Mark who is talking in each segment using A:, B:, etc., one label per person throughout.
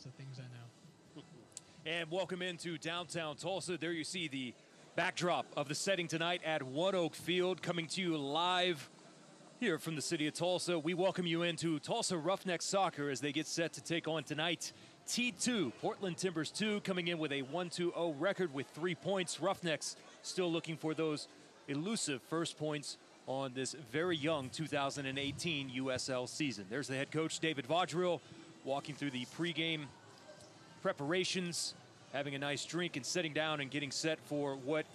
A: So things I know.
B: And welcome into downtown Tulsa. There you see the backdrop of the setting tonight at One Oak Field, coming to you live here from the city of Tulsa. We welcome you into Tulsa Roughnecks soccer as they get set to take on tonight T2, Portland Timbers 2, coming in with a 1-2-0 record with 3 points. Roughnecks still looking for those elusive first points on this very young 2018 USL season. There's the head coach, David Vaudreuil, walking through the pregame preparations, having a nice drink and sitting down and getting set for what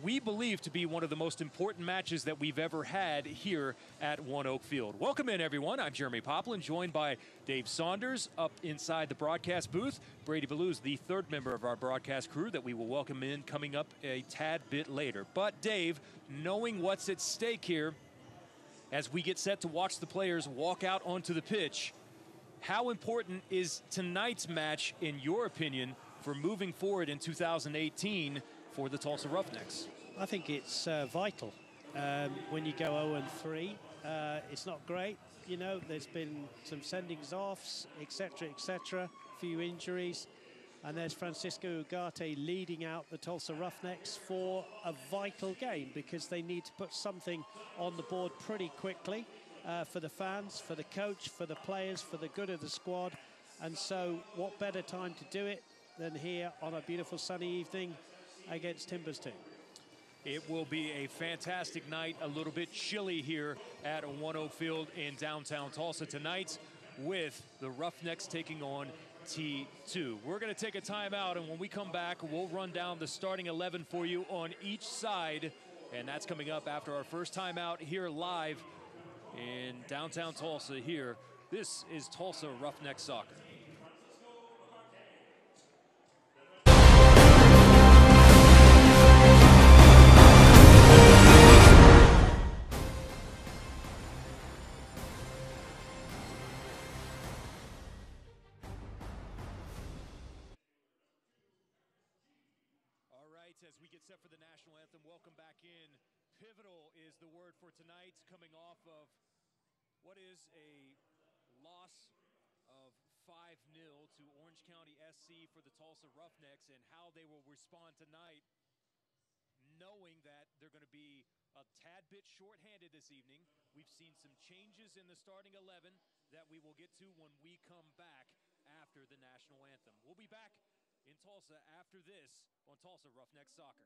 B: we believe to be one of the most important matches that we've ever had here at One Oak Field. Welcome in, everyone. I'm Jeremy Poplin, joined by Dave Saunders up inside the broadcast booth. Brady Ballew's the third member of our broadcast crew that we will welcome in coming up a tad bit later. But Dave, knowing what's at stake here as we get set to watch the players walk out onto the pitch, how important is tonight's match, in your opinion, for moving forward in 2018 for the Tulsa Roughnecks?
C: I think it's vital. When you go 0-3, it's not great. You know, there's been some sendings offs, etc., etc., a few injuries. And there's Francisco Ugarte leading out the Tulsa Roughnecks for a vital game because they need to put something on the board pretty quickly for the fans, for the coach, for the players, for the good of the squad. And so what better time to do it than here on a beautiful sunny evening against Timbers 2.
B: It will be a fantastic night, a little bit chilly here at One Oak Field in downtown Tulsa tonight with the Roughnecks taking on T2. We're going to take a timeout, and when we come back, we'll run down the starting 11 for you on each side, and that's coming up after our first timeout here live in downtown Tulsa here. This is Tulsa Roughnecks Soccer. As we get set for the national anthem, welcome back in. Pivotal is the word for tonight, coming off of what is a loss of 5-0 to Orange County SC for the Tulsa Roughnecks, and how they will respond tonight, knowing that they're going to be a tad bit shorthanded this evening. We've seen some changes in the starting 11 that we will get to when we come back after the national anthem. We'll be back in Tulsa after this on Tulsa Roughnecks Soccer.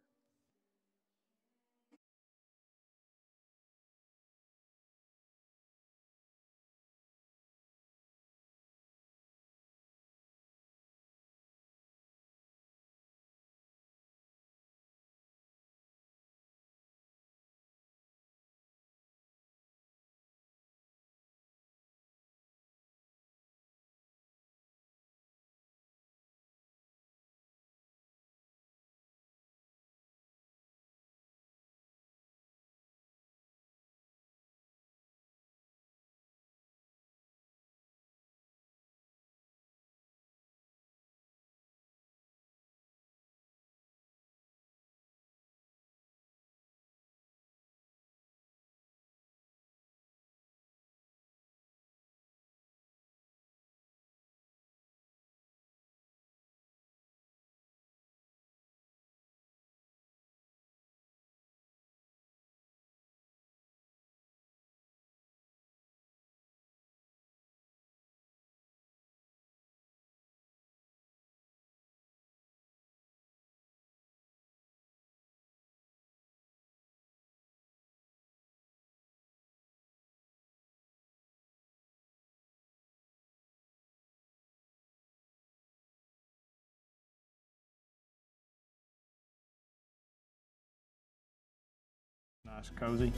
D: Nice, cozy.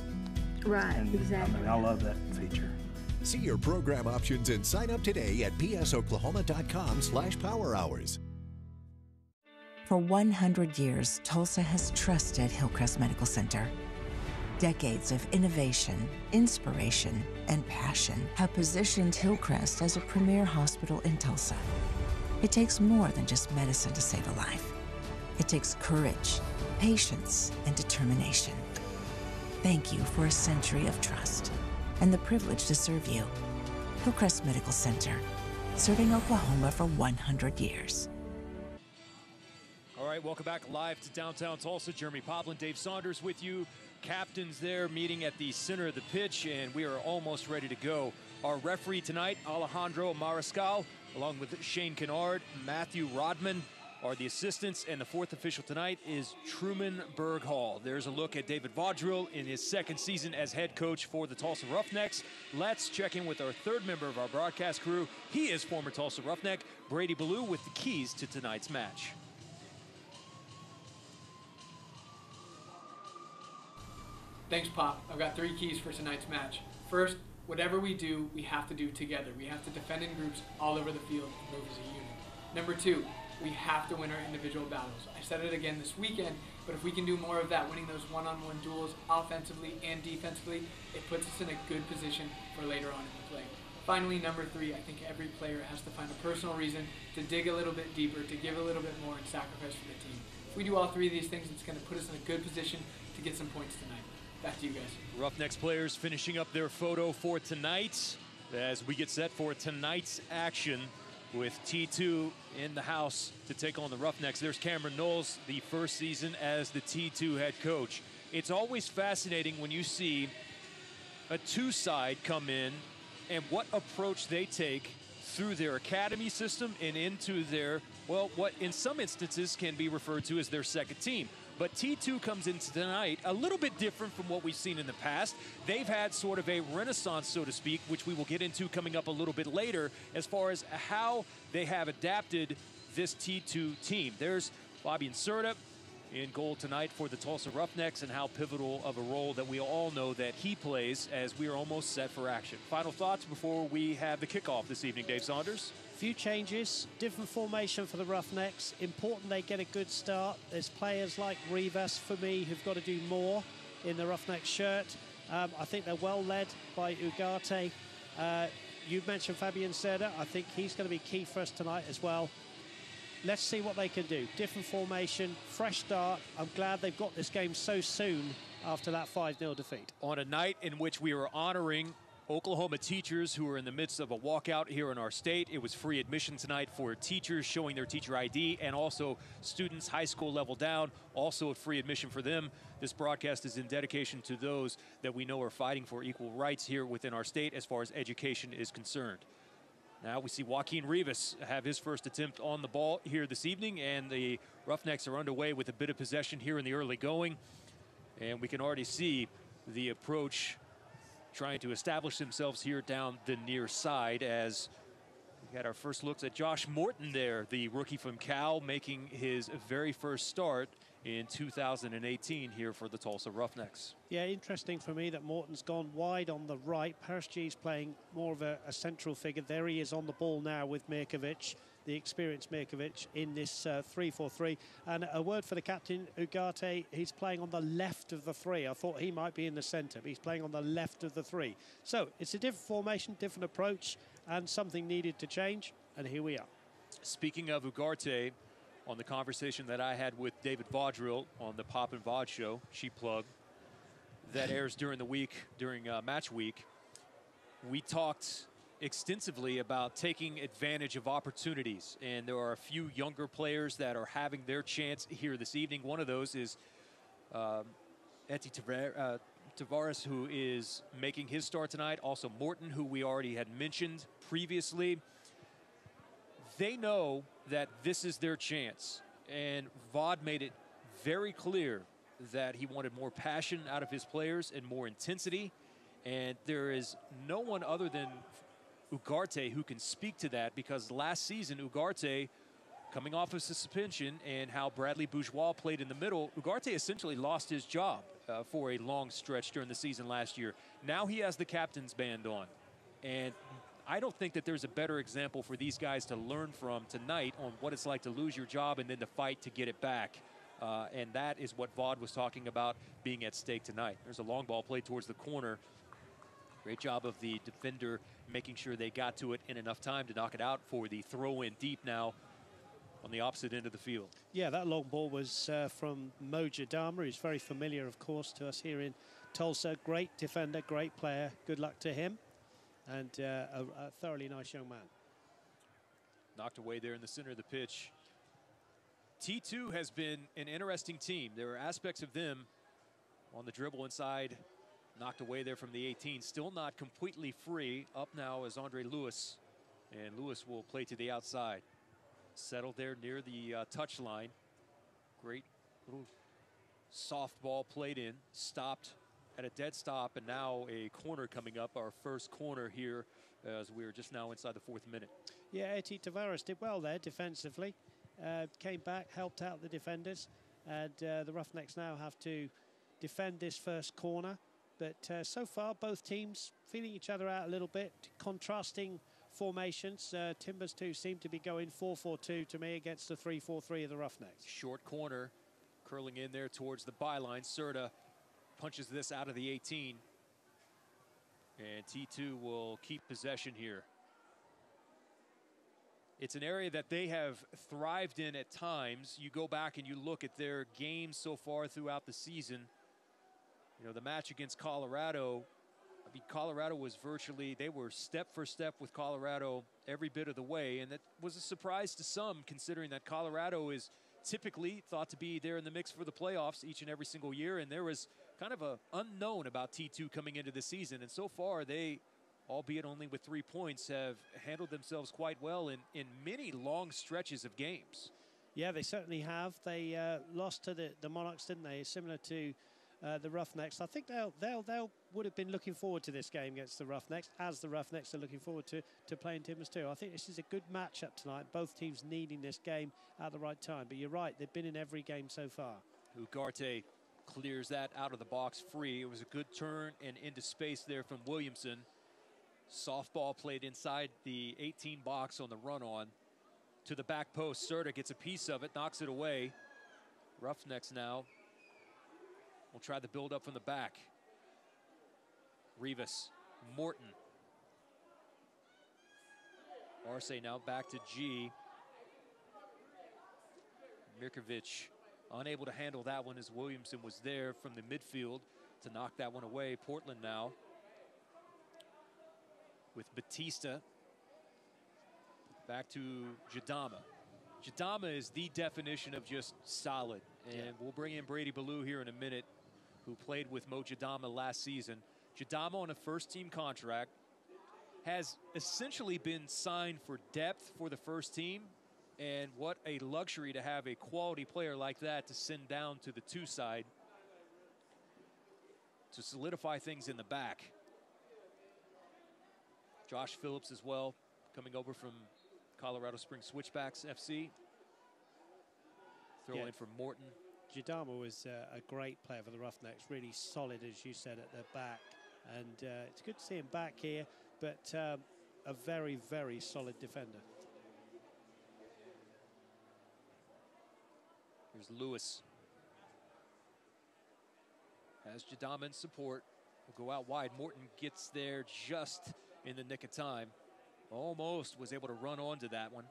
E: Right,
D: And,
E: exactly.
D: I mean, I love that feature.
F: See your program options and sign up today at psoklahoma.com/power hours.
G: For 100 years, Tulsa has trusted Hillcrest Medical Center. Decades of innovation, inspiration, and passion have positioned Hillcrest as a premier hospital in Tulsa. It takes more than just medicine to save a life. It takes courage, patience, and determination. Thank you for a century of trust and the privilege to serve you. Hillcrest Medical Center, serving Oklahoma for 100 years.
B: All right, welcome back live to downtown Tulsa. Jeremy Poplin, Dave Saunders with you. Captains there meeting at the center of the pitch, and we are almost ready to go. Our referee tonight, Alejandro Mariscal, along with Shane Kennard, Matthew Rodman are the assistants, and the fourth official tonight is Truman Berghall. There's a look at David Vaudreuil in his second season as head coach for the Tulsa Roughnecks. Let's check in with our third member of our broadcast crew. He is former Tulsa Roughneck, Brady Ballou, with the keys to tonight's match.
A: Thanks, Pop. I've got 3 keys for tonight's match. First, whatever we do, we have to do together. We have to defend in groups all over the field and move as a unit. Number 2, we have to win our individual battles. I said it again this weekend, but if we can do more of that, winning those one-on-one duels offensively and defensively, it puts us in a good position for later on in the play. Finally, number 3, I think every player has to find a personal reason to dig a little bit deeper, to give a little bit more and sacrifice for the team. If we do all 3 of these things, it's going to put us in a good position to get some points tonight. Back to you guys.
B: Roughnecks players finishing up their photo for tonight as we get set for tonight's action with T2 in the house to take on the Roughnecks. There's Cameron Knowles, the first season as the T2 head coach. It's always fascinating when you see a 2 side come in and what approach they take through their academy system and into their, well, what in some instances can be referred to as their second team. But T2 comes into tonight a little bit different from what we've seen in the past. They've had sort of a renaissance, so to speak, which we will get into coming up a little bit later as far as how they have adapted this T2 team. There's Bobby Inserta in goal tonight for the Tulsa Roughnecks, and how pivotal of a role that we all know that he plays as we are almost set for action. Final thoughts before we have the kickoff this evening, Dave Saunders?
C: Few changes, different formation for the Roughnecks. Important they get a good start. There's players like Rivas, for me, who've got to do more in the Roughnecks shirt. I think they're well led by Ugarte. You mentioned Fabian Serda. I think he's going to be key for us tonight as well. Let's see what they can do. Different formation, fresh start. I'm glad they've got this game so soon after that 5-0 defeat.
B: On a night in which we are honoring Oklahoma teachers who are in the midst of a walkout here in our state. It was free admission tonight for teachers showing their teacher ID, and also students high school level down, also a free admission for them. This broadcast is in dedication to those that we know are fighting for equal rights here within our state as far as education is concerned. Now we see Joaquin Rivas have his first attempt on the ball here this evening, and the Roughnecks are underway with a bit of possession here in the early going. And we can already see the approach trying to establish themselves here down the near side, as we had our first looks at Josh Morton there, the rookie from Cal, making his very first start in 2018 here for the Tulsa Roughnecks.
C: Yeah, interesting for me that Morton's gone wide on the right. Paris G's playing more of a central figure. There he is on the ball now with Mirkovic, the experienced Mirkovic, in this 3-4-3. And a word for the captain, Ugarte, he's playing on the left of the 3. I thought he might be in the centre, but he's playing on the left of the 3. So it's a different formation, different approach, and something needed to change, and here we are.
B: Speaking of Ugarte, on the conversation that I had with David Vaudreuil on the Pop and Vod show, Sheep Plug, that airs during the week, during match week, we talked extensively about taking advantage of opportunities, and there are a few younger players that are having their chance here this evening. One of those is Eti Tavares, who is making his start tonight. Also Morton, who we already had mentioned previously. They know that this is their chance, and Vod made it very clear that he wanted more passion out of his players and more intensity, and there is no one other than Ugarte who can speak to that, because last season Ugarte, coming off of suspension and how Bradley Bourgeois played in the middle, Ugarte essentially lost his job for a long stretch during the season last year. Now he has the captain's band on, and I don't think that there's a better example for these guys to learn from tonight on what it's like to lose your job and then to fight to get it back. And that is what Vod was talking about being at stake tonight. There's a long ball played towards the corner. Great job of the defender making sure they got to it in enough time to knock it out for the throw in deep now on the opposite end of the field. Yeah,
C: that long ball was from Moja Dama, who's very familiar, of course, to us here in Tulsa. Great defender, great player. Good luck to him. And a thoroughly nice young man.
B: Knocked away there in the center of the pitch. T2 has been an interesting team. There are aspects of them on the dribble inside, knocked away there from the 18. Still not completely free. Up now is Andre Lewis, and Lewis will play to the outside. Settled there near the touch line. Great little soft ball played in, stopped at a dead stop, and now a corner coming up, our first corner here as we're just now inside the 4th minute.
C: Yeah, Eti Tavares did well there defensively. Came back, helped out the defenders, and the Roughnecks now have to defend this first corner. But so far, both teams feeling each other out a little bit, contrasting formations. Timbers 2 seem to be going 4-4-2 to me against the 3-4-3 of the Roughnecks.
B: Short corner, curling in there towards the byline. Serta punches this out of the 18. And T2 will keep possession here. It's an area that they have thrived in at times. You go back and you look at their games so far throughout the season. You know, the match against Colorado, I mean, Colorado was virtually, they were step for step with Colorado every bit of the way. And that was a surprise to some, considering that Colorado is typically thought to be there in the mix for the playoffs each and every single year. And there was kind of an unknown about T2 coming into the season. And so far, they, albeit only with 3 points, have handled themselves quite well in many long stretches of games.
C: Yeah, they certainly have. They lost to the Monarchs, didn't they? Similar to the Roughnecks. I think they'll would have been looking forward to this game against the Roughnecks, as the Roughnecks are looking forward to playing Timbers too. I think this is a good matchup tonight. Both teams needing this game at the right time. But you're right, they've been in every game so far.
B: Ugarte clears that out of the box free. It was a good turn and into space there from Williamson. Softball played inside the 18 box on the run-on to the back post. Serta gets a piece of it, knocks it away. Roughnecks now will try the build-up from the back. Rivas, Morton. Arce now back to G. Mirkovic unable to handle that one as Williamson was there from the midfield to knock that one away. Portland now with Batista. Back to Jadama. Jadama is the definition of just solid. And we'll bring in Brady Ballou here in a minute, who played with Mo Jadama last season. Jadama on a first-team contract has essentially been signed for depth for the first team. And what a luxury to have a quality player like that to send down to the 2 side to solidify things in the back. Josh Phillips as well, coming over from Colorado Springs Switchbacks FC. Throw in for Morton.
C: Jadama was a great player for the Roughnecks, really solid, as you said, at the back. And it's good to see him back here, but a very, very solid defender.
B: Here's Lewis. Has Jadama in support. Will go out wide. Morton gets there just in the nick of time. Almost was able to run onto that one.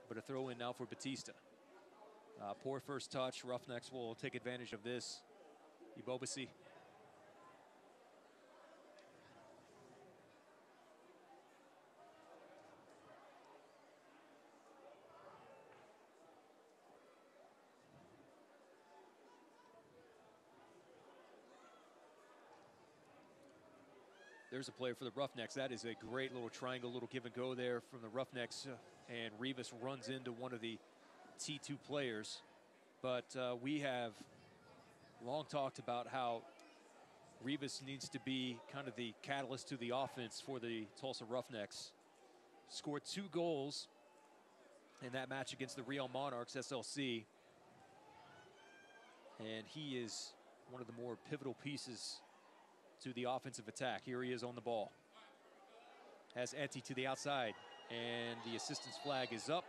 B: But a throw in now for Batista. Poor first touch. Roughnecks will take advantage of this. Ibobasi. There's a play for the Roughnecks. That is a great little triangle, little give and go there from the Roughnecks. And Rivas runs into one of the T2 players. But we have long talked about how Rivas needs to be kind of the catalyst to the offense for the Tulsa Roughnecks. Scored 2 goals in that match against the Real Monarchs, SLC. And he is one of the more pivotal pieces to the offensive attack. Here he is on the ball. Has Eti to the outside, and the assistance flag is up.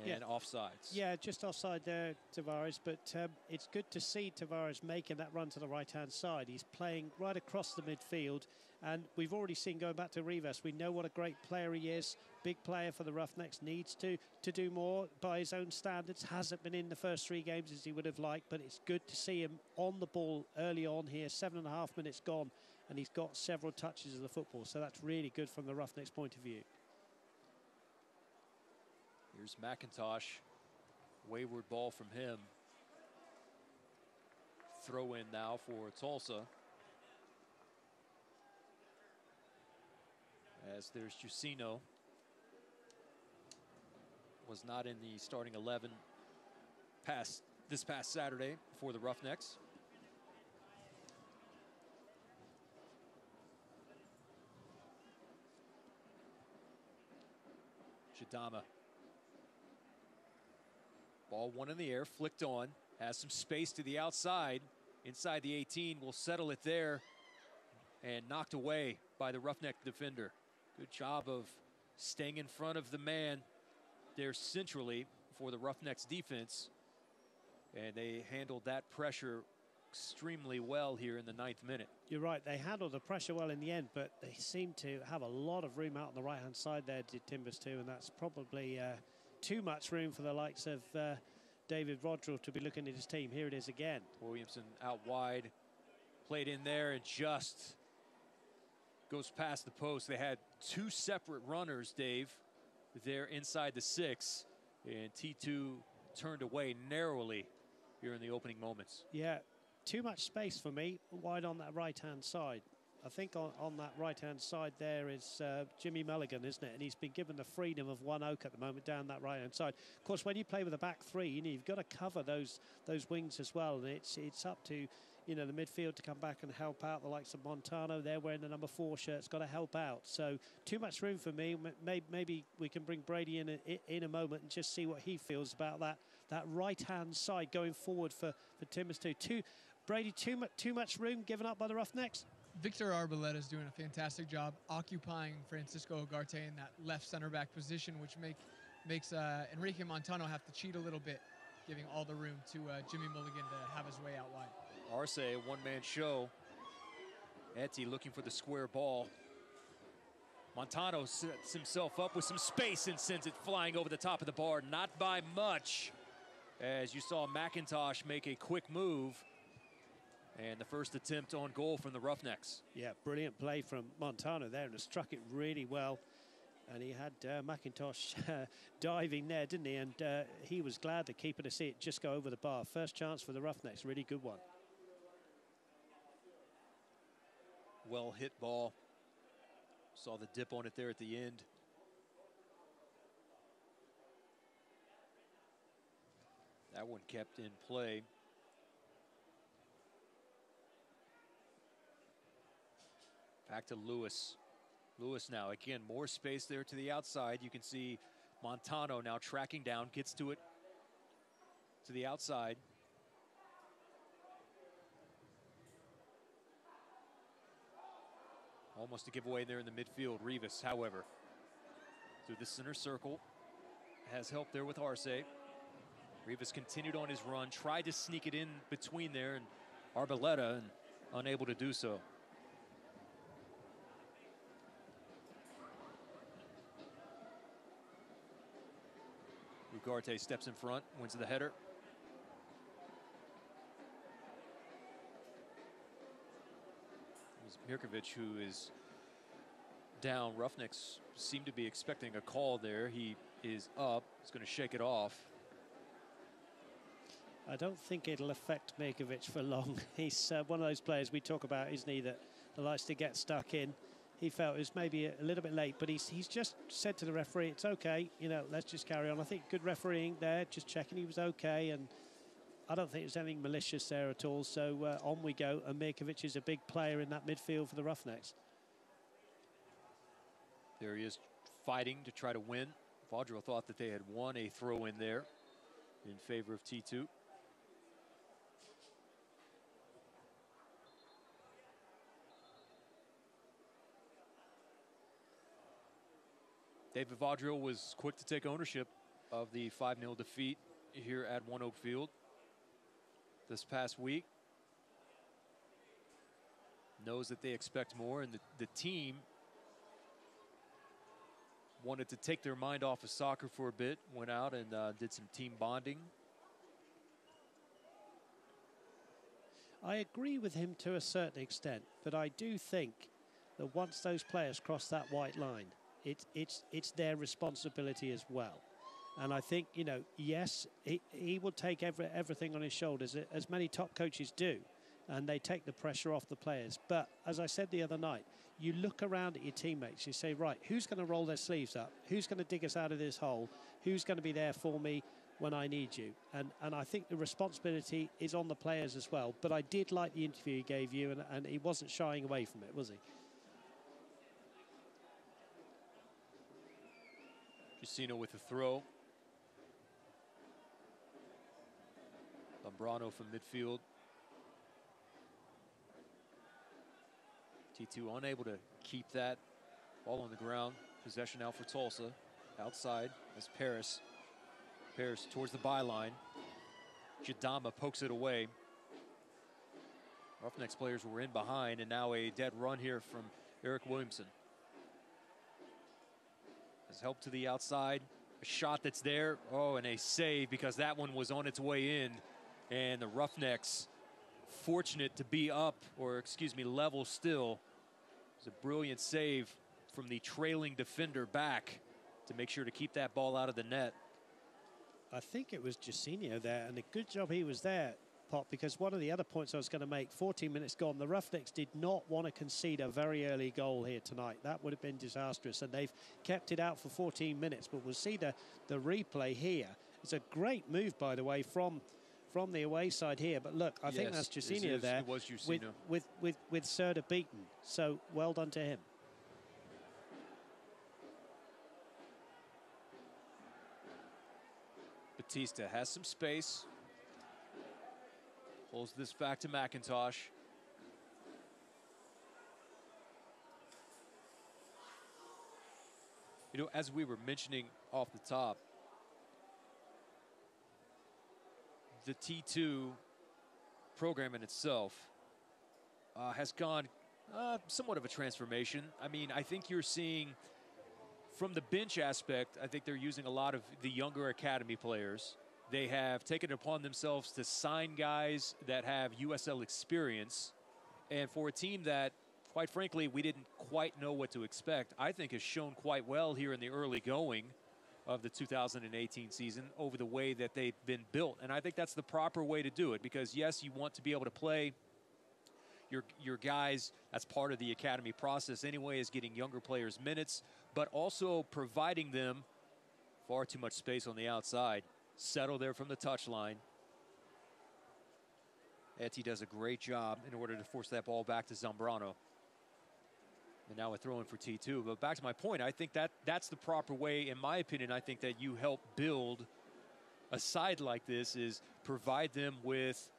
B: And offsides.
C: Yeah, just offside there, Tavares, but it's good to see Tavares making that run to the right-hand side. He's playing right across the midfield, and we've already seen, going back to Rivas, we know what a great player he is. Big player for the Roughnecks, needs to do more by his own standards. Hasn't been in the first 3 games as he would have liked, but it's good to see him on the ball early on here. 7.5 minutes gone, and he's got several touches of the football, so that's really good from the Roughnecks' point of view.
B: Here's McIntosh. Wayward ball from him. Throw in now for Tulsa. As there's Jusino. Was not in the starting 11 this past Saturday for the Roughnecks. Chidama. Ball one in the air, flicked on, has some space to the outside. Inside the 18, will settle it there, and knocked away by the Roughneck defender. Good job of staying in front of the man there centrally for the Roughnecks defense. And they handled that pressure extremely well here in the 9th minute.
C: You're right, they handled the pressure well in the end, but they seem to have a lot of room out on the right-hand side there, did Timbers too, and that's probably too much room for the likes of David Rodrill to be looking at his team. Here it is again.
B: Williamson out wide, played in there and just goes past the post. They had two separate runners, Dave, there inside the 6, and T2 turned away narrowly here in the opening moments.
C: Yeah, too much space for me, wide on that right-hand side. I think on that right-hand side there is Jimmy Mulligan, isn't it? And he's been given the freedom of one oak at the moment down that right-hand side. Of course, when you play with a back three, you've got to cover those wings as well. And it's up to the midfield to come back and help out. The likes of Montano, they're wearing the number 4 shirt. It's got to help out. So too much room for me. Maybe we can bring Brady in a moment and just see what he feels about that right-hand side going forward for Timbers too. Brady, too much room given up by the Roughnecks?
E: Victor Arboleda is doing a fantastic job occupying Francisco Ugarte in that left center back position, which makes Enrique Montano have to cheat a little bit, giving all the room to Jimmy Mulligan to have his way out wide.
B: Arce, a one-man show. Etty looking for the square ball. Montano sets himself up with some space and sends it flying over the top of the bar. Not by much, as you saw McIntosh make a quick move. And the first attempt on goal from the Roughnecks.
C: Yeah, brilliant play from Montano there, and struck it really well. And he had McIntosh diving there, didn't he? And he was glad the keeper to see it just go over the bar. First chance for the Roughnecks, really good one.
B: Well hit ball. Saw the dip on it there at the end. That one kept in play. Back to Lewis. Lewis now, again, more space there to the outside. You can see Montano now tracking down, gets to it to the outside. Almost a giveaway there in the midfield. Rivas, however, through the center circle, has help there with Arce. Rivas continued on his run, tried to sneak it in between there, and Arboleda, and unable to do so. Ugarte steps in front, wins the header. It was Mirkovic who is down. Roughnecks seem to be expecting a call there. He is up. He's going to shake it off.
C: I don't think it'll affect Mirkovic for long. He's one of those players we talk about, isn't he, that likes to get stuck in. He felt it was maybe a little bit late, but he's just said to the referee, it's okay, let's just carry on. I think good refereeing there, just checking he was okay, and I don't think there's anything malicious there at all. So on we go, and Mirkovic is a big player in that midfield for the Roughnecks.
B: There he is, fighting to try to win. Vaudreuil thought that they had won a throw in there in favor of T2. David Vaudreuil was quick to take ownership of the 5-0 defeat here at One Oak Field this past week. Knows that they expect more, and the team wanted to take their mind off of soccer for a bit, went out and did some team bonding.
C: I agree with him to a certain extent, but I do think that once those players cross that white line, it's their responsibility as well. And I think, you know, yes, he will take everything on his shoulders, as many top coaches do, and they take the pressure off the players. But as I said the other night, you look around at your teammates, you say, right, who's going to roll their sleeves up? Who's going to dig us out of this hole? Who's going to be there for me when I need you? And I think the responsibility is on the players as well. But I did like the interview he gave you, and he wasn't shying away from it, was he?
B: Jusino with the throw. Zambrano from midfield. T2 unable to keep that ball on the ground. Possession out for Tulsa. Outside as Paris. Paris towards the byline. Jadama pokes it away. Roughnecks players were in behind, and now a dead run here from Eric Williamson. Has help to the outside. A shot that's there. Oh, and a save because that one was on its way in. And the Roughnecks fortunate to be up, or excuse me, level still. It's a brilliant save from the trailing defender back to make sure to keep that ball out of the net.
C: I think it was Jusino there, and a good job he was there, Pop, because one of the other points I was going to make, 14 minutes gone, the Roughnecks did not want to concede a very early goal here tonight. That would have been disastrous, and they've kept it out for 14 minutes. But we'll see the replay here. It's a great move, by the way, from the away side here. But look, I think that's Jusino there.
B: It was Jusino.
C: With Serda beaten. So well done to him.
B: Batista has some space. Pulls this back to McIntosh. You know, as we were mentioning off the top, the T2 program in itself has gone somewhat of a transformation. I mean, I think you're seeing from the bench aspect, I think they're using a lot of the younger academy players. They have taken it upon themselves to sign guys that have USL experience. And for a team that, quite frankly, we didn't quite know what to expect, I think has shown quite well here in the early going of the 2018 season over the way that they've been built. And I think that's the proper way to do it, because yes, you want to be able to play your guys. That's part of the academy process anyway, is getting younger players minutes, but also providing them far too much space on the outside. Settle there from the touchline. Etty does a great job in order to force that ball back to Zambrano. And now we're throwing for T2. But back to my point, I think that's the proper way, in my opinion. I think that you help build a side like this, is provide them with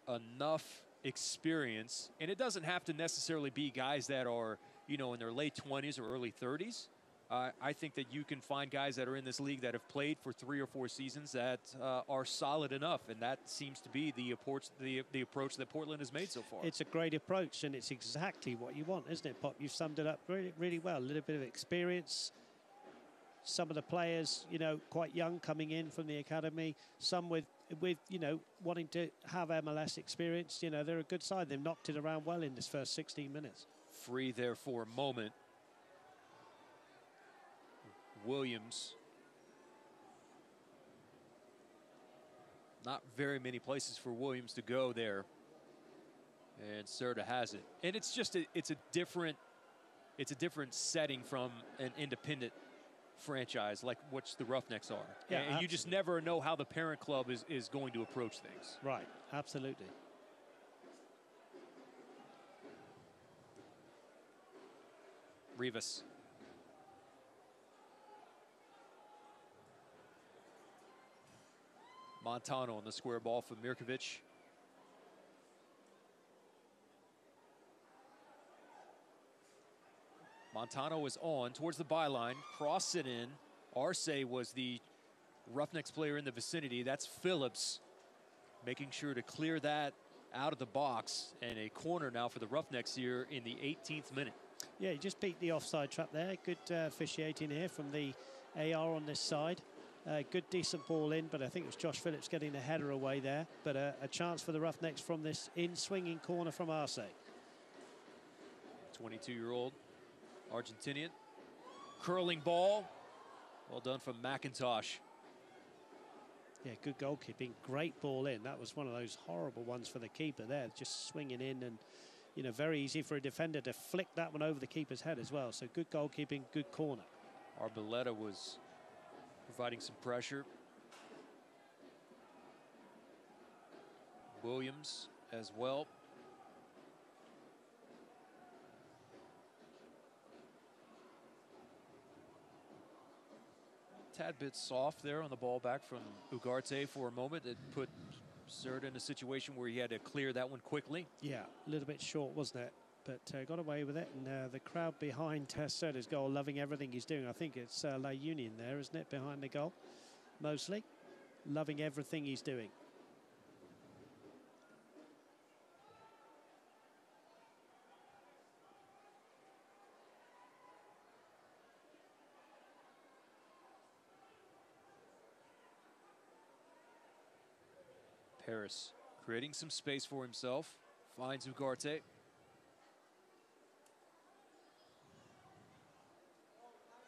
B: enough experience. And it doesn't have to necessarily be guys that are, you know, in their late 20s or early 30s. I think that you can find guys that are in this league that have played for 3 or 4 seasons that are solid enough, and that seems to be the approach that Portland has made so far.
C: It's a great approach, and it's exactly what you want, isn't it, Pop? You've summed it up really, really well. A little bit of experience. Some of the players, you know, quite young coming in from the academy. Some with you know, wanting to have MLS experience. You know, they're a good side. They've knocked it around well in this first 16 minutes.
B: Free there for a moment. Williams. Not very many places for Williams to go there. And Serda has it. And it's just it's a different setting from an independent franchise like which the Roughnecks are.
C: Yeah,
B: and you just never know how the parent club is going to approach things.
C: Right, absolutely.
B: Rivas. Montano on the square ball for Mirkovic. Montano is on towards the byline, cross it in. Arce was the Roughnecks player in the vicinity. That's Phillips making sure to clear that out of the box, and a corner now for the Roughnecks here in the 18th minute.
C: Yeah, he just beat the offside trap there. Good officiating here from the AR on this side. Good, decent ball in, but I think it was Josh Phillips getting the header away there. But a chance for the Roughnecks from this in-swinging corner from Arce.
B: 22-year-old Argentinian. Curling ball. Well done from McIntosh.
C: Yeah, good goalkeeping. Great ball in. That was one of those horrible ones for the keeper there. Just swinging in and, you know, very easy for a defender to flick that one over the keeper's head as well. So good goalkeeping, good corner.
B: Arboleda was providing some pressure. Williams as well. Tad bit soft there on the ball back from Ugarte for a moment. It put Serda in a situation where he had to clear that one quickly.
C: Yeah, a little bit short, wasn't it? But got away with it. And the crowd behind Serda's goal, loving everything he's doing. I think it's La Union there, isn't it, behind the goal? Mostly. Loving everything he's doing.
B: Paris creating some space for himself. Finds Ugarte.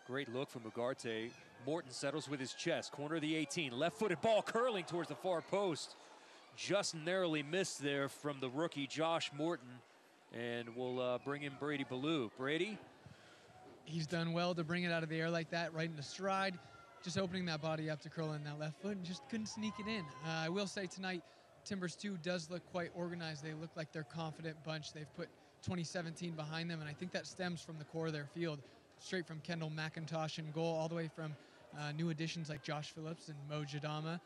B: Great look from Ugarte. Morton settles with his chest. Corner of the 18. Left-footed ball curling towards the far post. Just narrowly missed there from the rookie Josh Morton. And we'll bring in Brady Ballou. Brady?
E: He's done well to bring it out of the air like that, right into stride. Just opening that body up to curl in that left foot and just couldn't sneak it in. I will say tonight, Timbers 2 does look quite organized. They look like they're a confident bunch. They've put 2017 behind them, and I think that stems from the core of their field, straight from Kendall McIntosh in goal, all the way from new additions like Josh Phillips and Mo Jadama.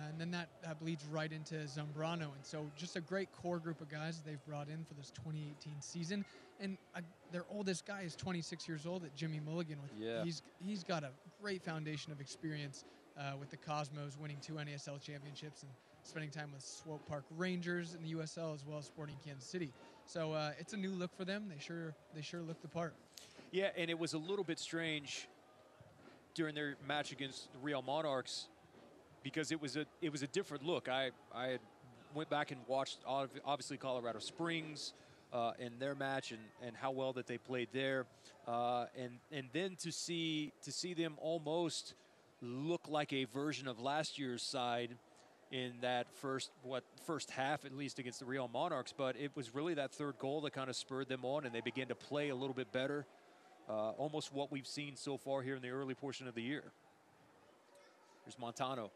E: And then that bleeds right into Zambrano. And so just a great core group of guys they've brought in for this 2018 season. And their oldest guy is 26 years old at Jimmy Mulligan. He's got a great foundation of experience with the Cosmos, winning 2 NASL championships and spending time with Swope Park Rangers in the USL as well as Sporting Kansas City. So it's a new look for them. They sure look the part.
B: Yeah, and it was a little bit strange during their match against the Real Monarchs, because it was a different look. I had went back and watched obviously Colorado Springs and their match and how well that they played there, and then to see them almost look like a version of last year's side in that first half, at least against the Real Monarchs. But it was really that third goal that kind of spurred them on, and they began to play a little bit better, almost what we've seen so far here in the early portion of the year. Here's Montano.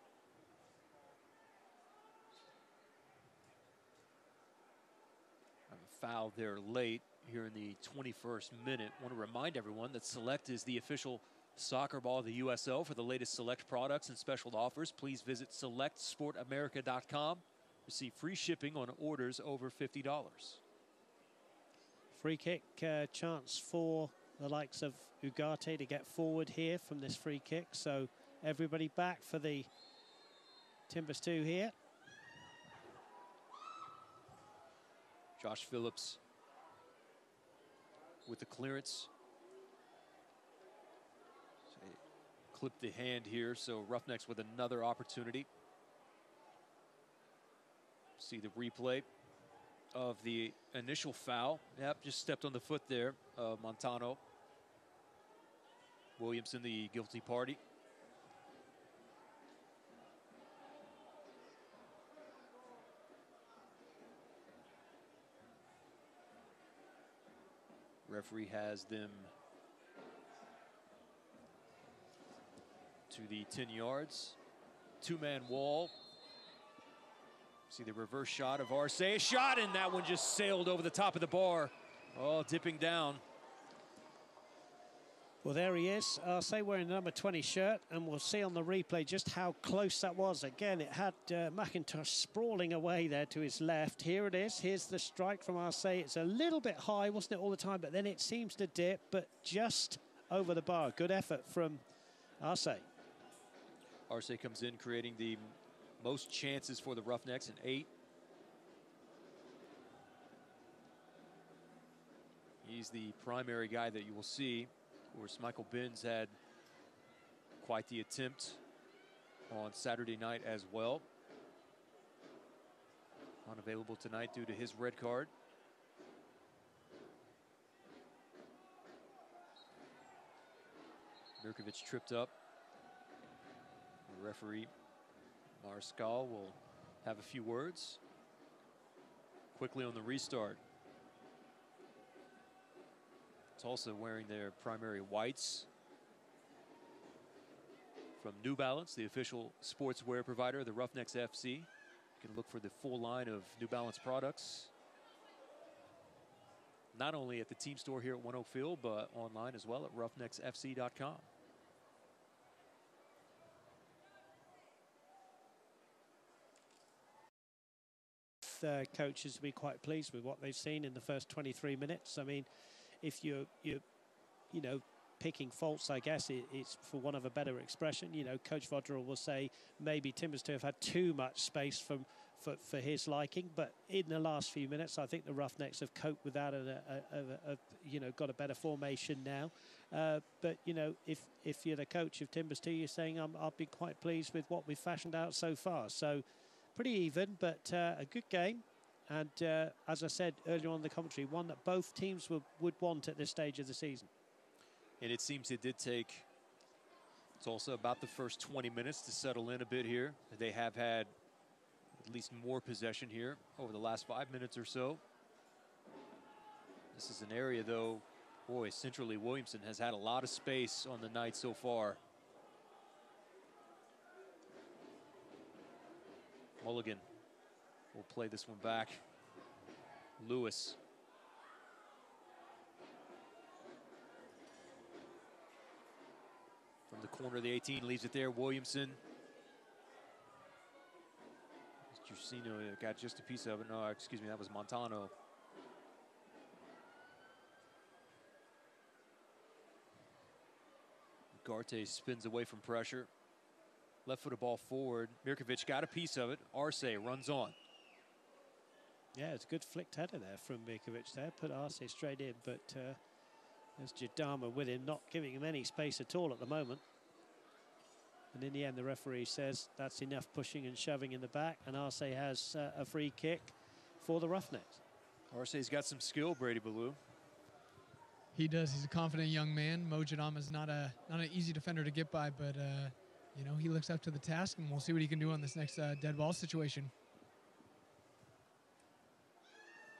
B: Foul there late here in the 21st minute. Want to remind everyone that Select is the official soccer ball of the USL. For the latest Select products and special offers, please visit selectsportamerica.com. Receive free shipping on orders over $50.
C: Free kick chance for the likes of Ugarte to get forward here from this free kick. So everybody back for the Timbers 2 here.
B: Josh Phillips with the clearance. Clipped the hand here, so Roughnecks with another opportunity. See the replay of the initial foul. Yep, just stepped on the foot there, Montano. Williamson, the guilty party. Referee has them to the 10 yards. Two-man wall. See the reverse shot of Arce. Shot, and that one just sailed over the top of the bar. Oh, dipping down.
C: Well, there he is. Arce wearing the number 20 shirt, and we'll see on the replay just how close that was. Again, it had McIntosh sprawling away there to his left. Here it is. Here's the strike from Arce. It's a little bit high, wasn't it, all the time? But then it seems to dip, but just over the bar. Good effort from Arce.
B: Arce comes in creating the most chances for the Roughnecks, 8. He's the primary guy that you will see. Of course, Michael Binns had quite the attempt on Saturday night as well. Unavailable tonight due to his red card. Mirkovic tripped up. The referee, Mariscal, will have a few words. Quickly on the restart. Tulsa wearing their primary whites. From New Balance, the official sportswear provider of the Roughnecks FC. You can look for the full line of New Balance products, not only at the team store here at One Oak Field, but online as well at roughnecksfc.com.
C: Coaches will be quite pleased with what they've seen in the first 23 minutes. I mean, if you're picking faults, I guess it's for want of a better expression. You know, Coach Vodrell will say maybe Timbers 2 have had too much space for his liking, but in the last few minutes, I think the Roughnecks have coped with that and got a better formation now. But you know, if you're the coach of Timbers 2, you're saying I've been quite pleased with what we've fashioned out so far. So pretty even, but a good game. And as I said earlier on in the commentary, one that both teams would want at this stage of the season.
B: And it seems it did take Tulsa about the first 20 minutes to settle in a bit here. They have had at least more possession here over the last 5 minutes or so. This is an area, though, boy, centrally Williamson has had a lot of space on the night so far. Mulligan will play this one back. Lewis. From the corner of the 18, leaves it there. Williamson. Jusino got just a piece of it. No, excuse me, that was Montano. Garte spins away from pressure. Left-footed ball forward. Mirkovic got a piece of it. Arce runs on.
C: Yeah, it's a good flicked header there from Mirkovic there. Put Arce straight in, but there's Jadama with him, not giving him any space at all at the moment. And in the end, the referee says that's enough pushing and shoving in the back, and Arce has a free kick for the Roughnecks.
B: Arce's got some skill, Brady Ballou.
E: He does. He's a confident young man. Mo Jadama's not an easy defender to get by, but you know, he looks up to the task, and we'll see what he can do on this next dead ball situation.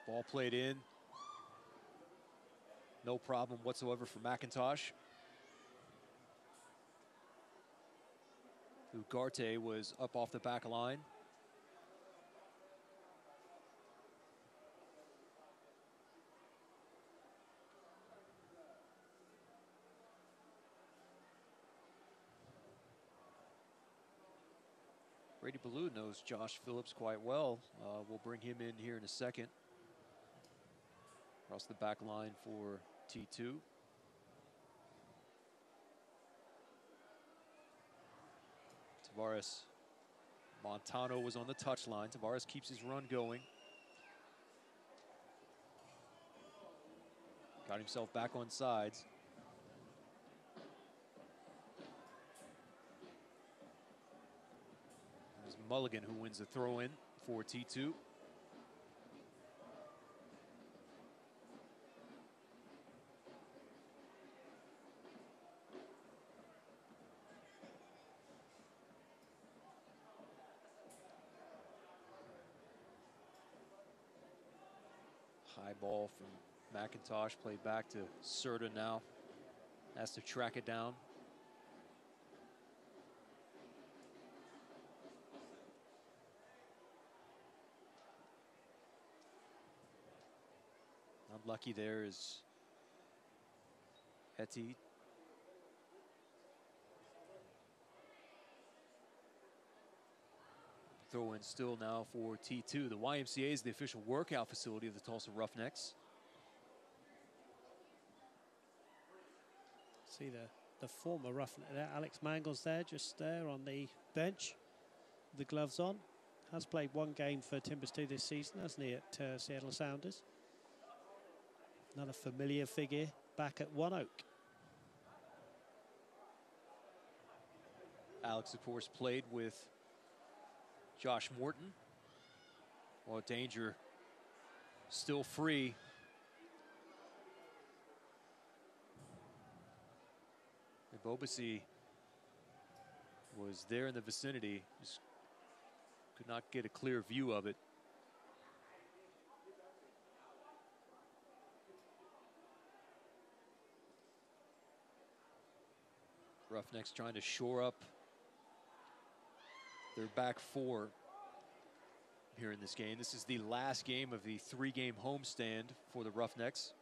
B: Ball played in. No problem whatsoever for McIntosh. Ugarte was up off the back line. Brady Ballou knows Josh Phillips quite well. We'll bring him in here in a second. Across the back line for T2. Tavares. Montano was on the touchline. Tavares keeps his run going. Got himself back on sides. It was Mulligan who wins the throw-in for T2. High ball from McIntosh, played back to Serta now. Has to track it down. Unlucky there is Hetty. Throw in still now for T2. The YMCA is the official workout facility of the Tulsa Roughnecks.
C: See the former Roughneck there, Alex Mangles there, just there on the bench, the gloves on. Has played one game for Timbers 2 this season, hasn't he, at Seattle Sounders. Another familiar figure back at One Oak.
B: Alex, of course, played with Josh Morton. Well, danger still free. And Bobasi was there in the vicinity, just could not get a clear view of it. Roughnecks trying to shore up their back four here in this game. This is the last game of the 3-game homestand for the Roughnecks.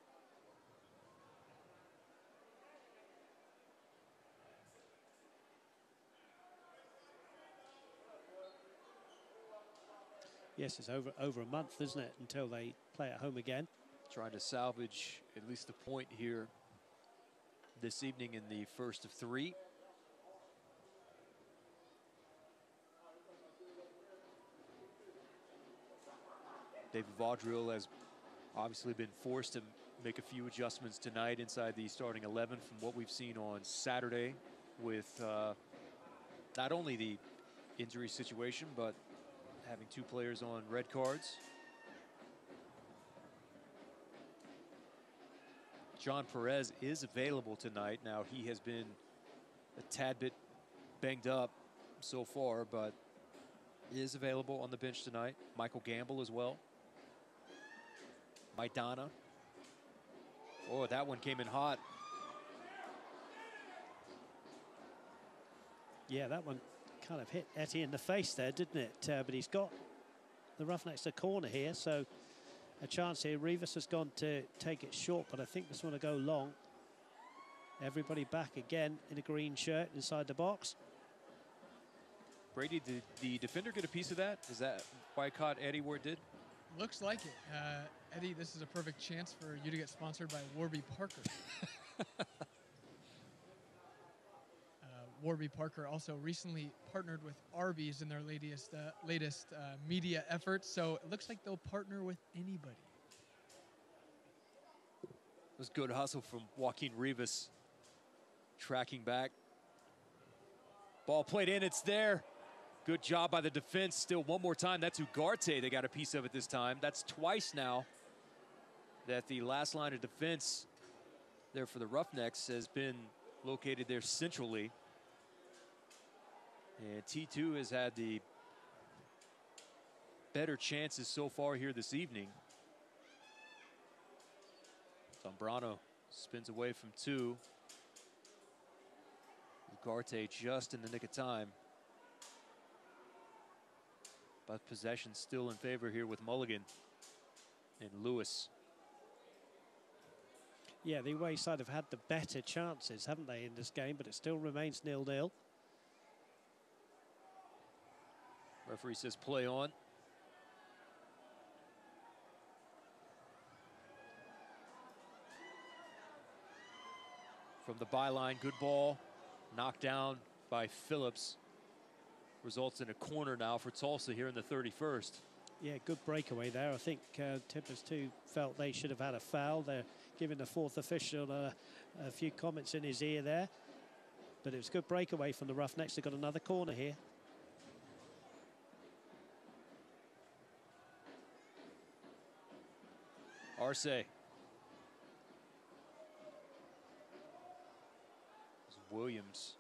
C: Yes, it's over a month, isn't it, until they play at home again.
B: Trying to salvage at least a point here this evening in the first of 3. David Vaudreuil has obviously been forced to make a few adjustments tonight inside the starting 11 from what we've seen on Saturday with not only the injury situation, but having 2 players on red cards. John Perez is available tonight. Now, he has been a tad bit banged up so far, but is available on the bench tonight. Michael Gamble as well. Maidana. Oh, that one came in hot.
C: Yeah, that one kind of hit Etty in the face there, didn't it? But he's got the Roughnecks a corner here, so a chance here. Rivas has gone to take it short, but I think this one will go long. Everybody back again in a green shirt inside the box.
B: Brady, did the defender get a piece of that? Is that why I caught Eddie where it did?
E: Looks like it. Eddie, this is a perfect chance for you to get sponsored by Warby Parker. Warby Parker also recently partnered with Arby's in their latest media efforts, so it looks like they'll partner with anybody.
B: It was good hustle from Joaquin Rivas, tracking back. Ball played in, it's there. Good job by the defense. Still one more time. That's Ugarte. They got a piece of it this time. That's twice now that the last line of defense there for the Roughnecks has been located there centrally. And T2 has had the better chances so far here this evening. Zambrano spins away from 2. Ugarte just in the nick of time. But possession still in favor here with Mulligan and Lewis.
C: Yeah, the away side have had the better chances, haven't they, in this game, but it still remains 0-0.
B: Referee says play on. From the byline, good ball. Knocked down by Phillips. Results in a corner now for Tulsa here in the 31st.
C: Yeah, good breakaway there. I think Tippers too felt they should have had a foul. They're giving the 4th official a few comments in his ear there. But it was a good breakaway from the Roughnecks. They've got another corner here.
B: Arce. Williams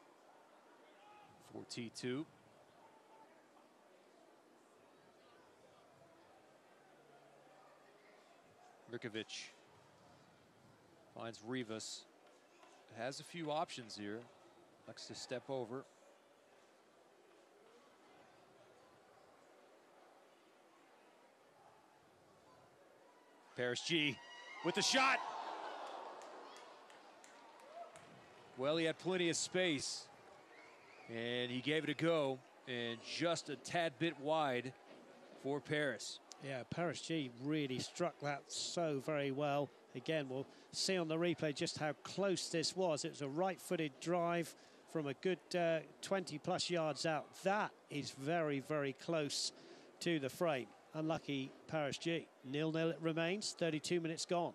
B: for T2. Rikovic finds Rivas. Has a few options here. Likes to step over. Paris G with the shot. Well, he had plenty of space, and he gave it a go, and just a tad bit wide for Paris.
C: Yeah, Paris G really struck that so very well. Again, we'll see on the replay just how close this was. It was a right-footed drive from a good 20-plus yards out. That is very, very close to the frame. Unlucky Paris G. 0-0 it remains, 32 minutes gone.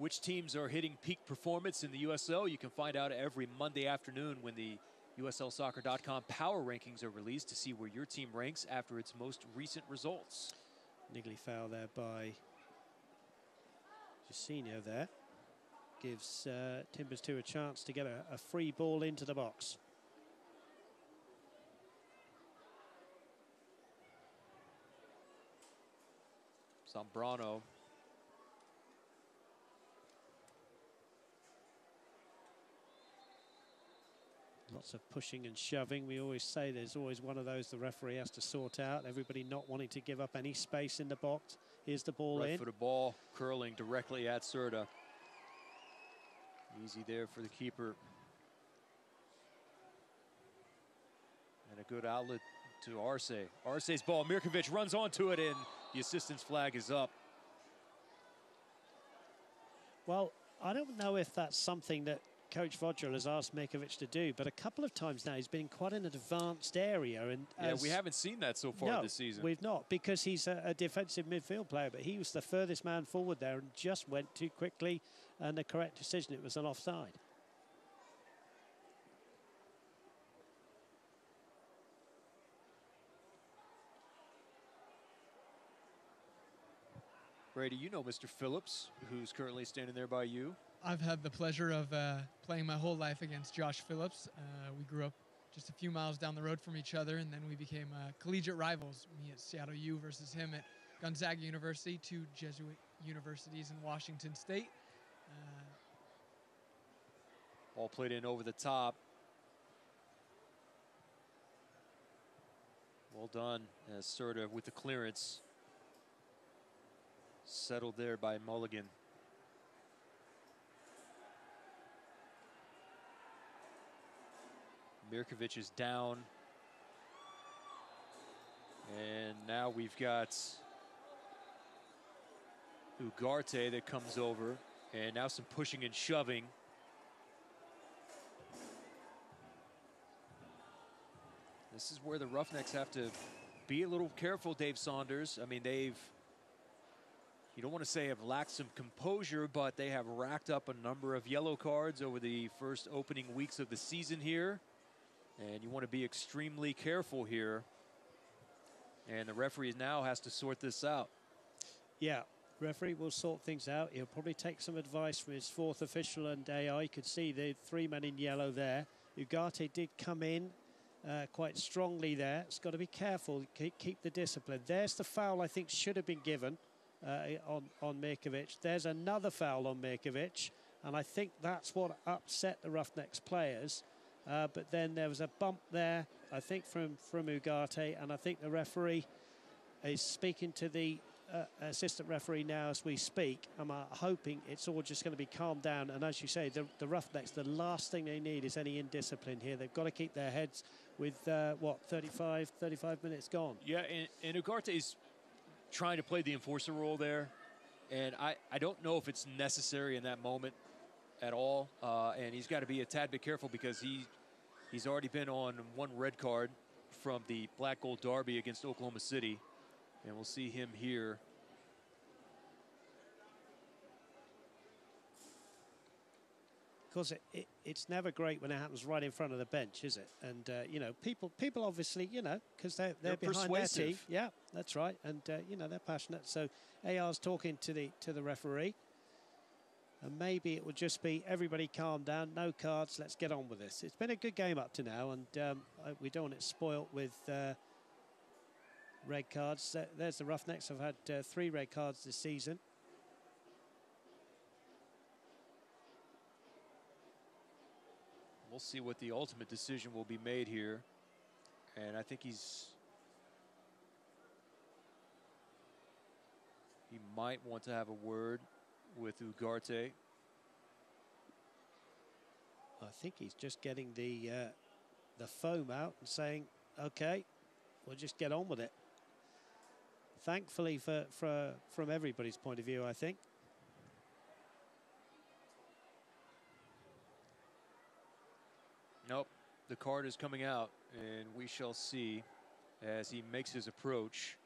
B: which teams are hitting peak performance in the USL. You can find out every Monday afternoon when the USLsoccer.com power rankings are released to see where your team ranks after its most recent results.
C: Niggly foul there by Jacinho there. Gives Timbers 2 a chance to get a free ball into the box.
B: Zambrano.
C: Lots of pushing and shoving. We always say there's always one of those the referee has to sort out. Everybody not wanting to give up any space in the box. Here's the ball in.
B: Right for the ball, curling directly at Serta. Easy there for the keeper. And a good outlet to Arce. Arce's ball, Mirkovic runs onto it, and the assistance flag is up.
C: Well, I don't know if that's something that Coach Vodril has asked Mirkovic to do, but a couple of times now he's been in quite an advanced area. And
B: yeah, we haven't seen that so far this season.
C: We've not, because he's a defensive midfield player, but he was the furthest man forward there and just went too quickly, and the correct decision, it was an offside.
B: Brady, you know Mr. Phillips, who's currently standing there by you.
E: I've had the pleasure of playing my whole life against Josh Phillips. We grew up just a few miles down the road from each other, and then we became collegiate rivals. Me at Seattle U versus him at Gonzaga University, two Jesuit universities in Washington State.
B: Ball played in over the top. Well done as Serta with the clearance. Settled there by Mulligan. Mirkovic is down. And now we've got Ugarte that comes over. And now some pushing and shoving. This is where the Roughnecks have to be a little careful, Dave Saunders. I mean, you don't want to say have lacked some composure, but they have racked up a number of yellow cards over the first opening weeks of the season here. And you want to be extremely careful here. And the referee now has to sort this out.
C: Yeah, referee will sort things out. He'll probably take some advice from his fourth official, and AI could see the three men in yellow there. Ugarte did come in quite strongly there. It's got to be careful, keep the discipline. There's the foul I think should have been given on Mirkovic. There's another foul on Mirkovic, and I think that's what upset the Roughnecks players. But then there was a bump there, I think, from Ugarte, and I think the referee is speaking to the assistant referee now as we speak. I'm hoping it's all just going to be calmed down. And as you say, the Roughnecks, the last thing they need is any indiscipline here. They've got to keep their heads with, 35 minutes gone.
B: Yeah, and Ugarte is trying to play the enforcer role there. And I don't know if it's necessary in that moment at all. And he's got to be a tad bit careful because he's already been on one red card from the Black Gold Derby against Oklahoma City. And we'll see him here.
C: Because it's never great when it happens right in front of the bench, is it? And, you know, people obviously, you know, because they're behind
B: persuasive.
C: their team. Yeah, that's right. And, you know, they're passionate. So AR's talking to the referee. And maybe it will just be everybody calm down, no cards, let's get on with this. It's been a good game up to now, and we don't want it spoilt with red cards. There's the Roughnecks have had 3 red cards this season.
B: We'll see what the ultimate decision will be made here. And I think he might want to have a word with Ugarte.
C: I think he's just getting the foam out and saying, okay, we'll just get on with it. Thankfully from everybody's point of view, I think.
B: Nope, the card is coming out, and we shall see as he makes his approach.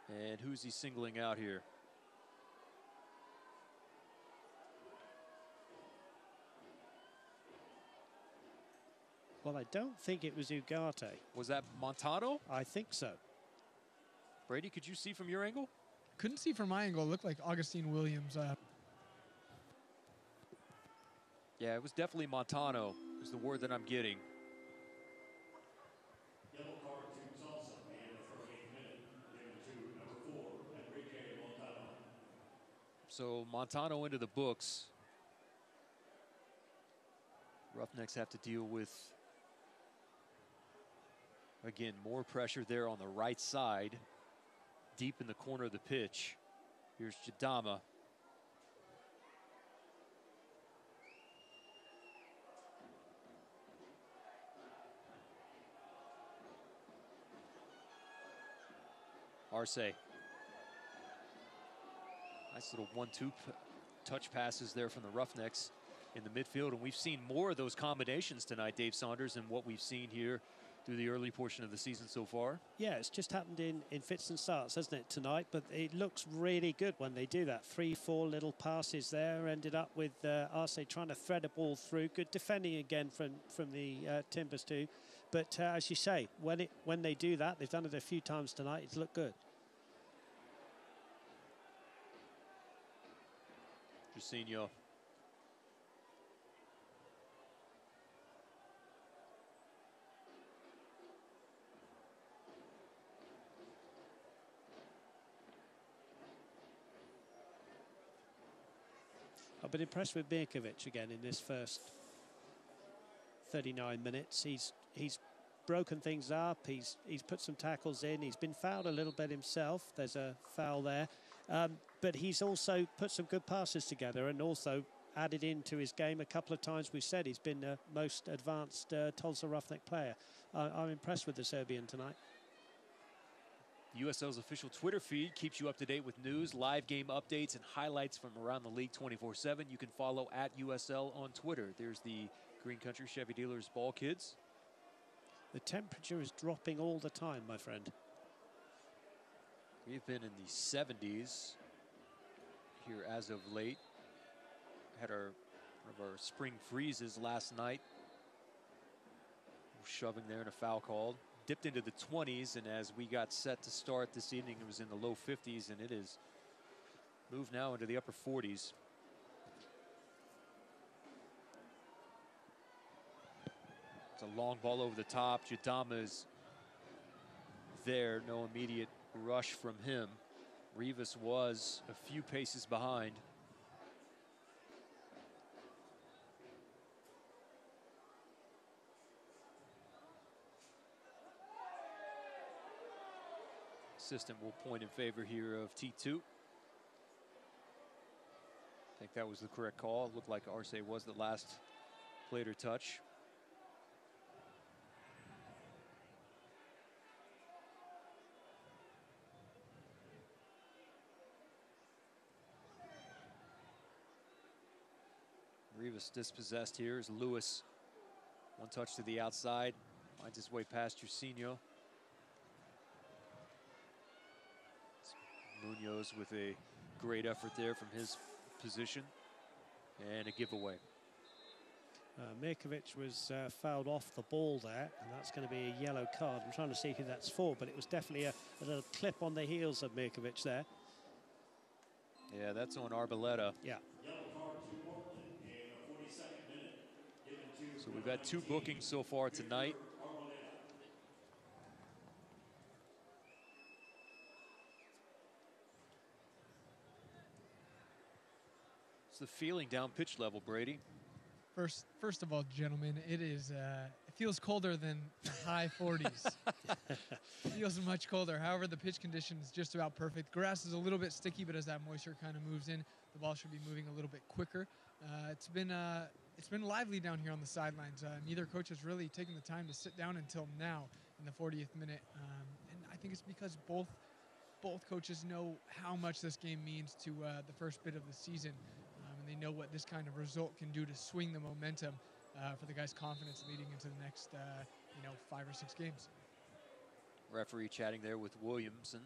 B: And who's he singling out here?
C: Well, I don't think it was Ugarte.
B: Was that Montano?
C: I think so.
B: Brady, could you see from your angle?
E: Couldn't see from my angle. It looked like Augustine Williams.
B: Yeah, it was definitely Montano, is the word that I'm getting.
H: Yellow card to Tulsa in the 38th minute, given to number 4, Enrique Montano.
B: So Montano into the books. Roughnecks have to deal with, again, more pressure there on the right side, deep in the corner of the pitch. Here's Jadama. Arce. Nice little 1-2 touch passes there from the Roughnecks in the midfield. And we've seen more of those combinations tonight, Dave Saunders, than what we've seen here through the early portion of the season so far.
C: Yeah, it's just happened in fits and starts, hasn't it, tonight? But it looks really good when they do that. 3-4 little passes there. Ended up with Arce trying to thread a ball through. Good defending again from the Timbers too. But as you say, when they do that, they've done it a few times tonight, it's looked good.
B: Jairzinho.
C: I've been impressed with Mirkovic again in this first 39 minutes. He's broken things up. He's put some tackles in. He's been fouled a little bit himself. There's a foul there. But he's also put some good passes together and also added into his game a couple of times. We've said he's been the most advanced Tulsa Roughneck player. I'm impressed with the Serbian tonight.
B: USL's official Twitter feed keeps you up to date with news, live game updates, and highlights from around the league 24/7. You can follow at USL on Twitter. There's the Green Country Chevy Dealers Ball Kids.
C: The temperature is dropping all the time, my friend.
B: We've been in the 70s here as of late. Had one of our spring freezes last night. Shoving there and a foul called. Dipped into the 20s, and as we got set to start this evening, it was in the low 50s, and it is moved now into the upper 40s. It's a long ball over the top. Jadama is there. No immediate rush from him. Rivas was a few paces behind. Assistant will point in favor here of T2. I think that was the correct call. It looked like Arce was the last play or touch. Rivas dispossessed here as Lewis. One touch to the outside. Finds his way past Jairzinho. Munoz with a great effort there from his position. And a giveaway.
C: Mirkovic was fouled off the ball there, and that's going to be a yellow card. I'm trying to see who that's for, but it was definitely a little clip on the heels of Mirkovic there.
B: Yeah, that's on Arboleda.
C: Yeah.
B: So we've had 2 bookings so far tonight. It's the feeling down pitch level, Brady.
E: First of all, gentlemen, it feels colder than the high 40s. Feels much colder. However, the pitch condition is just about perfect. Grass is a little bit sticky, but as that moisture kind of moves in, the ball should be moving a little bit quicker. It's been lively down here on the sidelines. Neither coach has really taken the time to sit down until now in the 40th minute, and I think it's because both coaches know how much this game means to the first bit of the season. And they know what this kind of result can do to swing the momentum for the guys' confidence leading into the next, 5 or 6 games.
B: Referee chatting there with Williamson.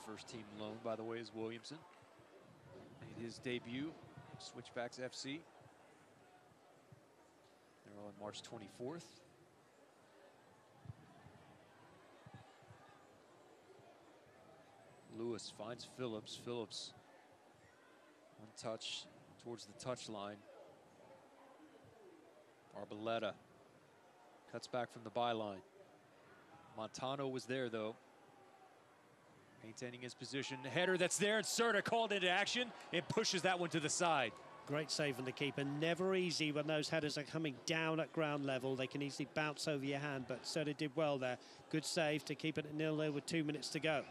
B: First team loan, by the way, is Williamson. Made his debut, Switchbacks FC. They're on March 24th. Lewis finds Phillips. Phillips, one touch towards the touch line. Arboleta cuts back from the byline. Montano was there, though, maintaining his position. Header that's there, and Serta called into action and pushes that one to the side.
C: Great save from the keeper. Never easy when those headers are coming down at ground level. They can easily bounce over your hand, but Serta did well there. Good save to keep it at 0-0 with 2 minutes to go.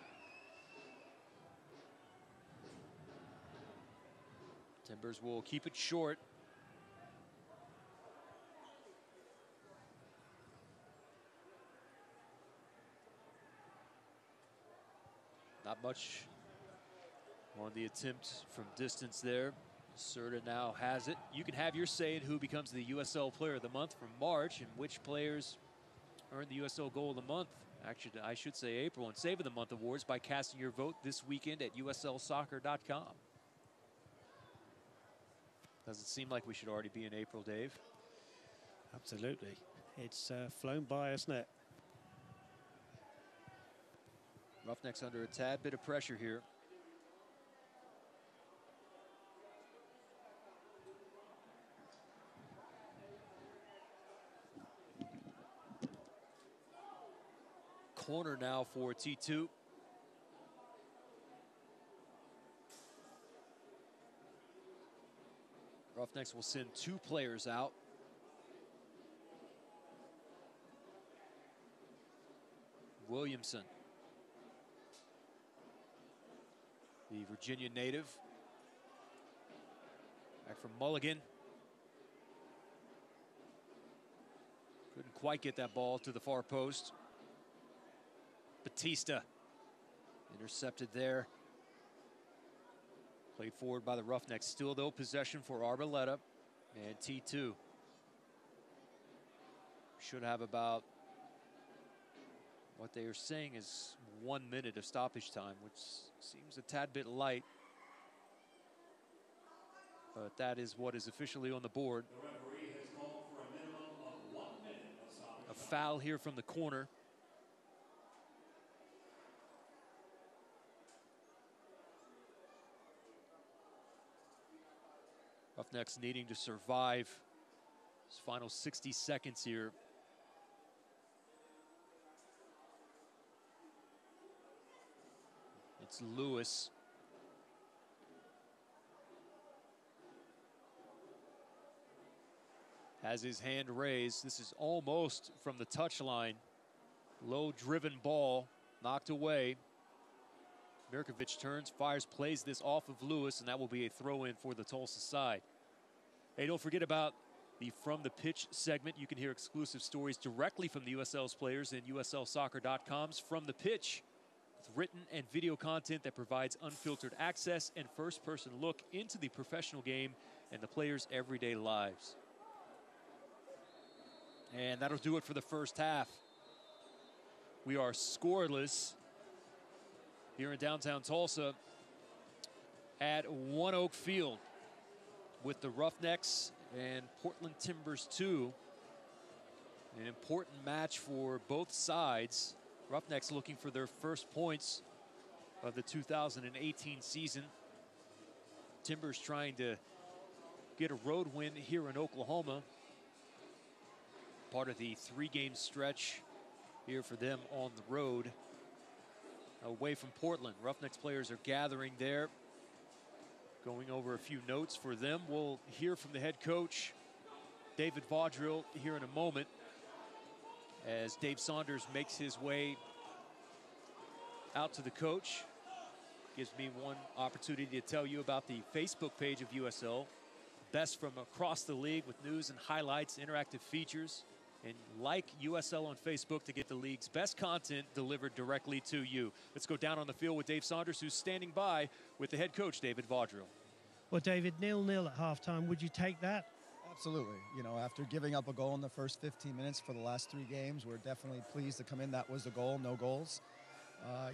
B: Timbers will keep it short. Not much on the attempt from distance there. Serta now has it. You can have your say in who becomes the USL Player of the Month from March and which players earn the USL Goal of the Month. Actually, I should say April and Save of the Month awards by casting your vote this weekend at uslsoccer.com. Doesn't seem like we should already be in April, Dave.
C: Absolutely. It's flown by, isn't it?
B: Roughnecks under a tad bit of pressure here. Corner now for T2. Roughnecks will send 2 players out. Williamson, the Virginia native, back from Mulligan. Couldn't quite get that ball to the far post. Batista intercepted there. Played forward by the Roughnecks. Still, though, possession for Arboleta and T2. Should have about, what they are saying is 1 minute of stoppage time, which seems a tad bit light. But that is what is officially on the board.
H: The referee has called for a minimum of 1 minute of stoppage
B: A foul here from the corner. Roughnecks needing to survive his final 60 seconds here. It's Lewis. Has his hand raised. This is almost from the touchline. Low driven ball, knocked away. Mirkovic turns, fires, plays this off of Lewis, and that will be a throw-in for the Tulsa side. Hey, don't forget about the From the Pitch segment. You can hear exclusive stories directly from the USL's players in uslsoccer.com's From the Pitch, with written and video content that provides unfiltered access and first-person look into the professional game and the players' everyday lives. And that'll do it for the first half. We are scoreless here in downtown Tulsa at One Oak Field with the Roughnecks and Portland Timbers 2. An important match for both sides. Roughnecks looking for their first points of the 2018 season. Timbers trying to get a road win here in Oklahoma. Part of the 3-game stretch here for them on the road away from Portland. Roughnecks players are gathering there, going over a few notes for them. We'll hear from the head coach, David Vaudreuil, here in a moment as Dave Saunders makes his way out to the coach. Gives me one opportunity to tell you about the Facebook page of USL. Best from across the league with news and highlights, interactive features. And like USL on Facebook to get the league's best content delivered directly to you. Let's go down on the field with Dave Saunders, who's standing by with the head coach, David Vaudreuil.
C: Well, David, 0-0 at halftime. Would you take that?
I: Absolutely. You know, after giving up a goal in the first 15 minutes for the last 3 games, we're definitely pleased to come in. That was the goal, no goals.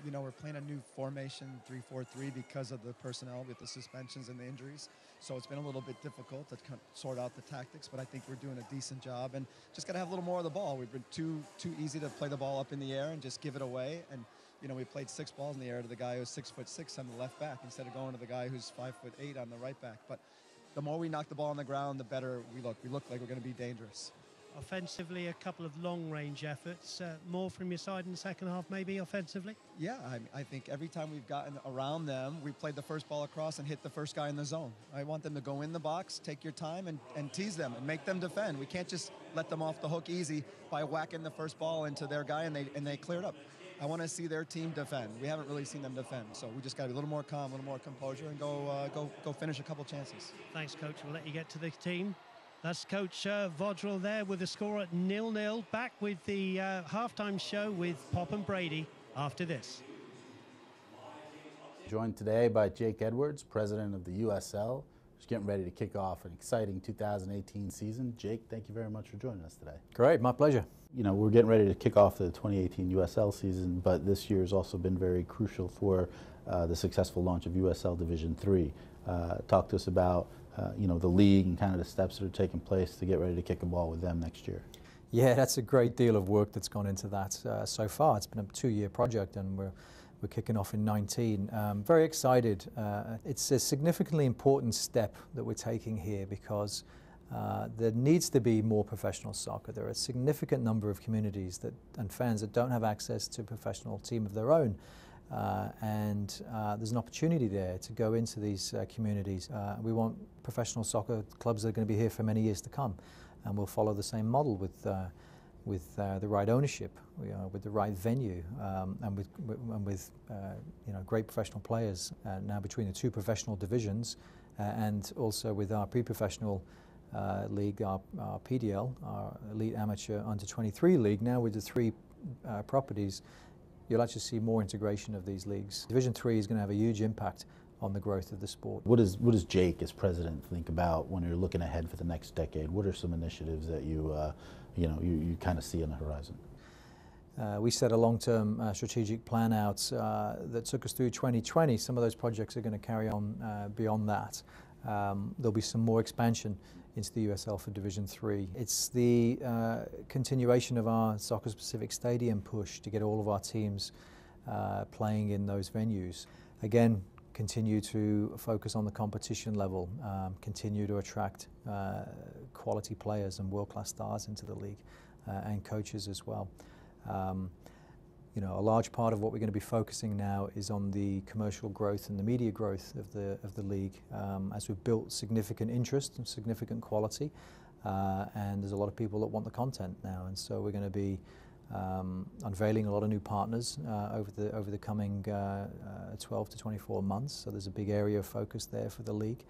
I: You know, we're playing a new formation, 3-4-3, because of the personnel with the suspensions and the injuries. So it's been a little bit difficult to sort out the tactics, but I think we're doing a decent job, and just got to have a little more of the ball. We've been too easy to play the ball up in the air and just give it away. And you know, we played 6 balls in the air to the guy who's 6'6" on the left back instead of going to the guy who's 5'8" on the right back. But the more we knock the ball on the ground, the better we look. We look like we're going to be dangerous.
C: Offensively, a couple of long-range efforts. More from your side in the second half, maybe, offensively?
I: Yeah, I think every time we've gotten around them, we played the first ball across and hit the first guy in the zone. I want them to go in the box, take your time, and tease them and make them defend. We can't just let them off the hook easy by whacking the first ball into their guy and they clear it up. I want to see their team defend. We haven't really seen them defend, so we just got to be a little more calm, a little more composure, and go finish a couple chances.
C: Thanks, Coach. We'll let you get to the team. That's Coach Vodrell there with the score at 0-0. Back with the halftime show with Pop and Brady after this.
J: Joined today by Jake Edwards, president of the USL. Just getting ready to kick off an exciting 2018 season. Jake, thank you very much for joining us today.
K: Great, my pleasure.
J: You know, we're getting ready to kick off the 2018 USL season, but this year has also been very crucial for the successful launch of USL Division 3. Talk to us about you know, the league and kind of the steps that are taking place to get ready to kick a ball with them next year.
K: Yeah, that's a great deal of work that's gone into that so far. It's been a 2-year project, and we're kicking off in 19. Very excited. It's a significantly important step that we're taking here because there needs to be more professional soccer. There are a significant number of communities and fans that don't have access to a professional team of their own. And there's an opportunity there to go into these communities. We want professional soccer clubs that are going to be here for many years to come, and we'll follow the same model with the right ownership, with the right venue, and with you know, great professional players now between the 2 professional divisions, and also with our pre-professional league, our PDL, our Elite Amateur Under 23 league. Now with the 3 properties, you'll actually see more integration of these leagues. Division 3 is going to have a huge impact on the growth of the sport.
J: What does Jake, as president, think about when you're looking ahead for the next decade? What are some initiatives that you kind of see on the horizon?
K: We set a long-term strategic plan out that took us through 2020. Some of those projects are going to carry on beyond that. There'll be some more expansion into the USL for Division 3. It's the continuation of our soccer-specific stadium push to get all of our teams playing in those venues. Again, continue to focus on the competition level, continue to attract quality players and world-class stars into the league, and coaches as well. You know, a large part of what we're going to be focusing now is on the commercial growth and the media growth of the league, as we've built significant interest and significant quality, and there's a lot of people that want the content now, and so we're going to be unveiling a lot of new partners over the coming 12 to 24 months. So there's a big area of focus there for the league,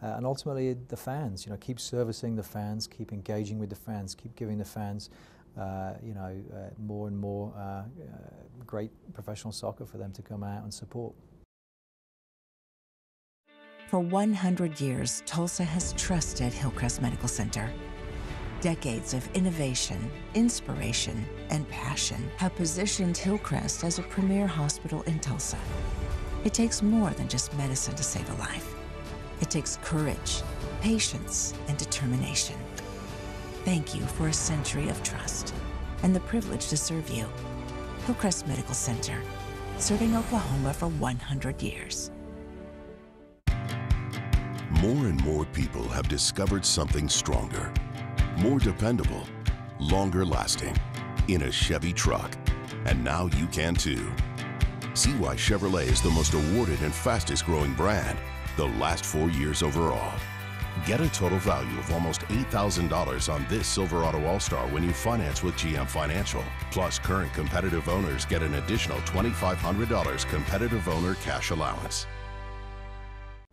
K: and ultimately the fans. You know, keep servicing the fans, keep engaging with the fans, keep giving the fans more and more great professional soccer for them to come out and support.
G: For 100 years, Tulsa has trusted Hillcrest Medical Center. Decades of innovation, inspiration, and passion have positioned Hillcrest as a premier hospital in Tulsa. It takes more than just medicine to save a life. It takes courage, patience, and determination. Thank you for a century of trust and the privilege to serve you. Hillcrest Medical Center, serving Oklahoma for 100 years.
L: More and more people have discovered something stronger, more dependable, longer lasting in a Chevy truck. And now you can too. See why Chevrolet is the most awarded and fastest growing brand the last 4 years overall. Get a total value of almost $8,000 on this Silverado All-Star when you finance with GM Financial. Plus, current competitive owners get an additional $2,500 competitive owner cash allowance.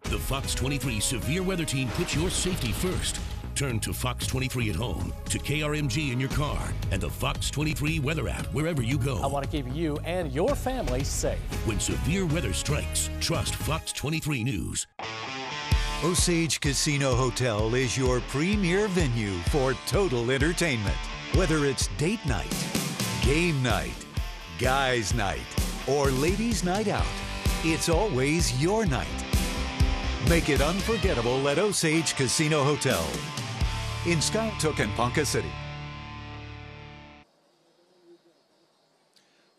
H: The Fox 23 Severe Weather Team puts your safety first. Turn to Fox 23 at home, to KRMG in your car, and the Fox 23 weather app wherever you go.
M: I want to keep you and your family safe.
H: When severe weather strikes, trust Fox 23 News.
N: Osage Casino Hotel is your premier venue for total entertainment. Whether it's date night, game night, guys night, or ladies' night out, it's always your night. Make it unforgettable at Osage Casino Hotel in Skytook and Ponca City.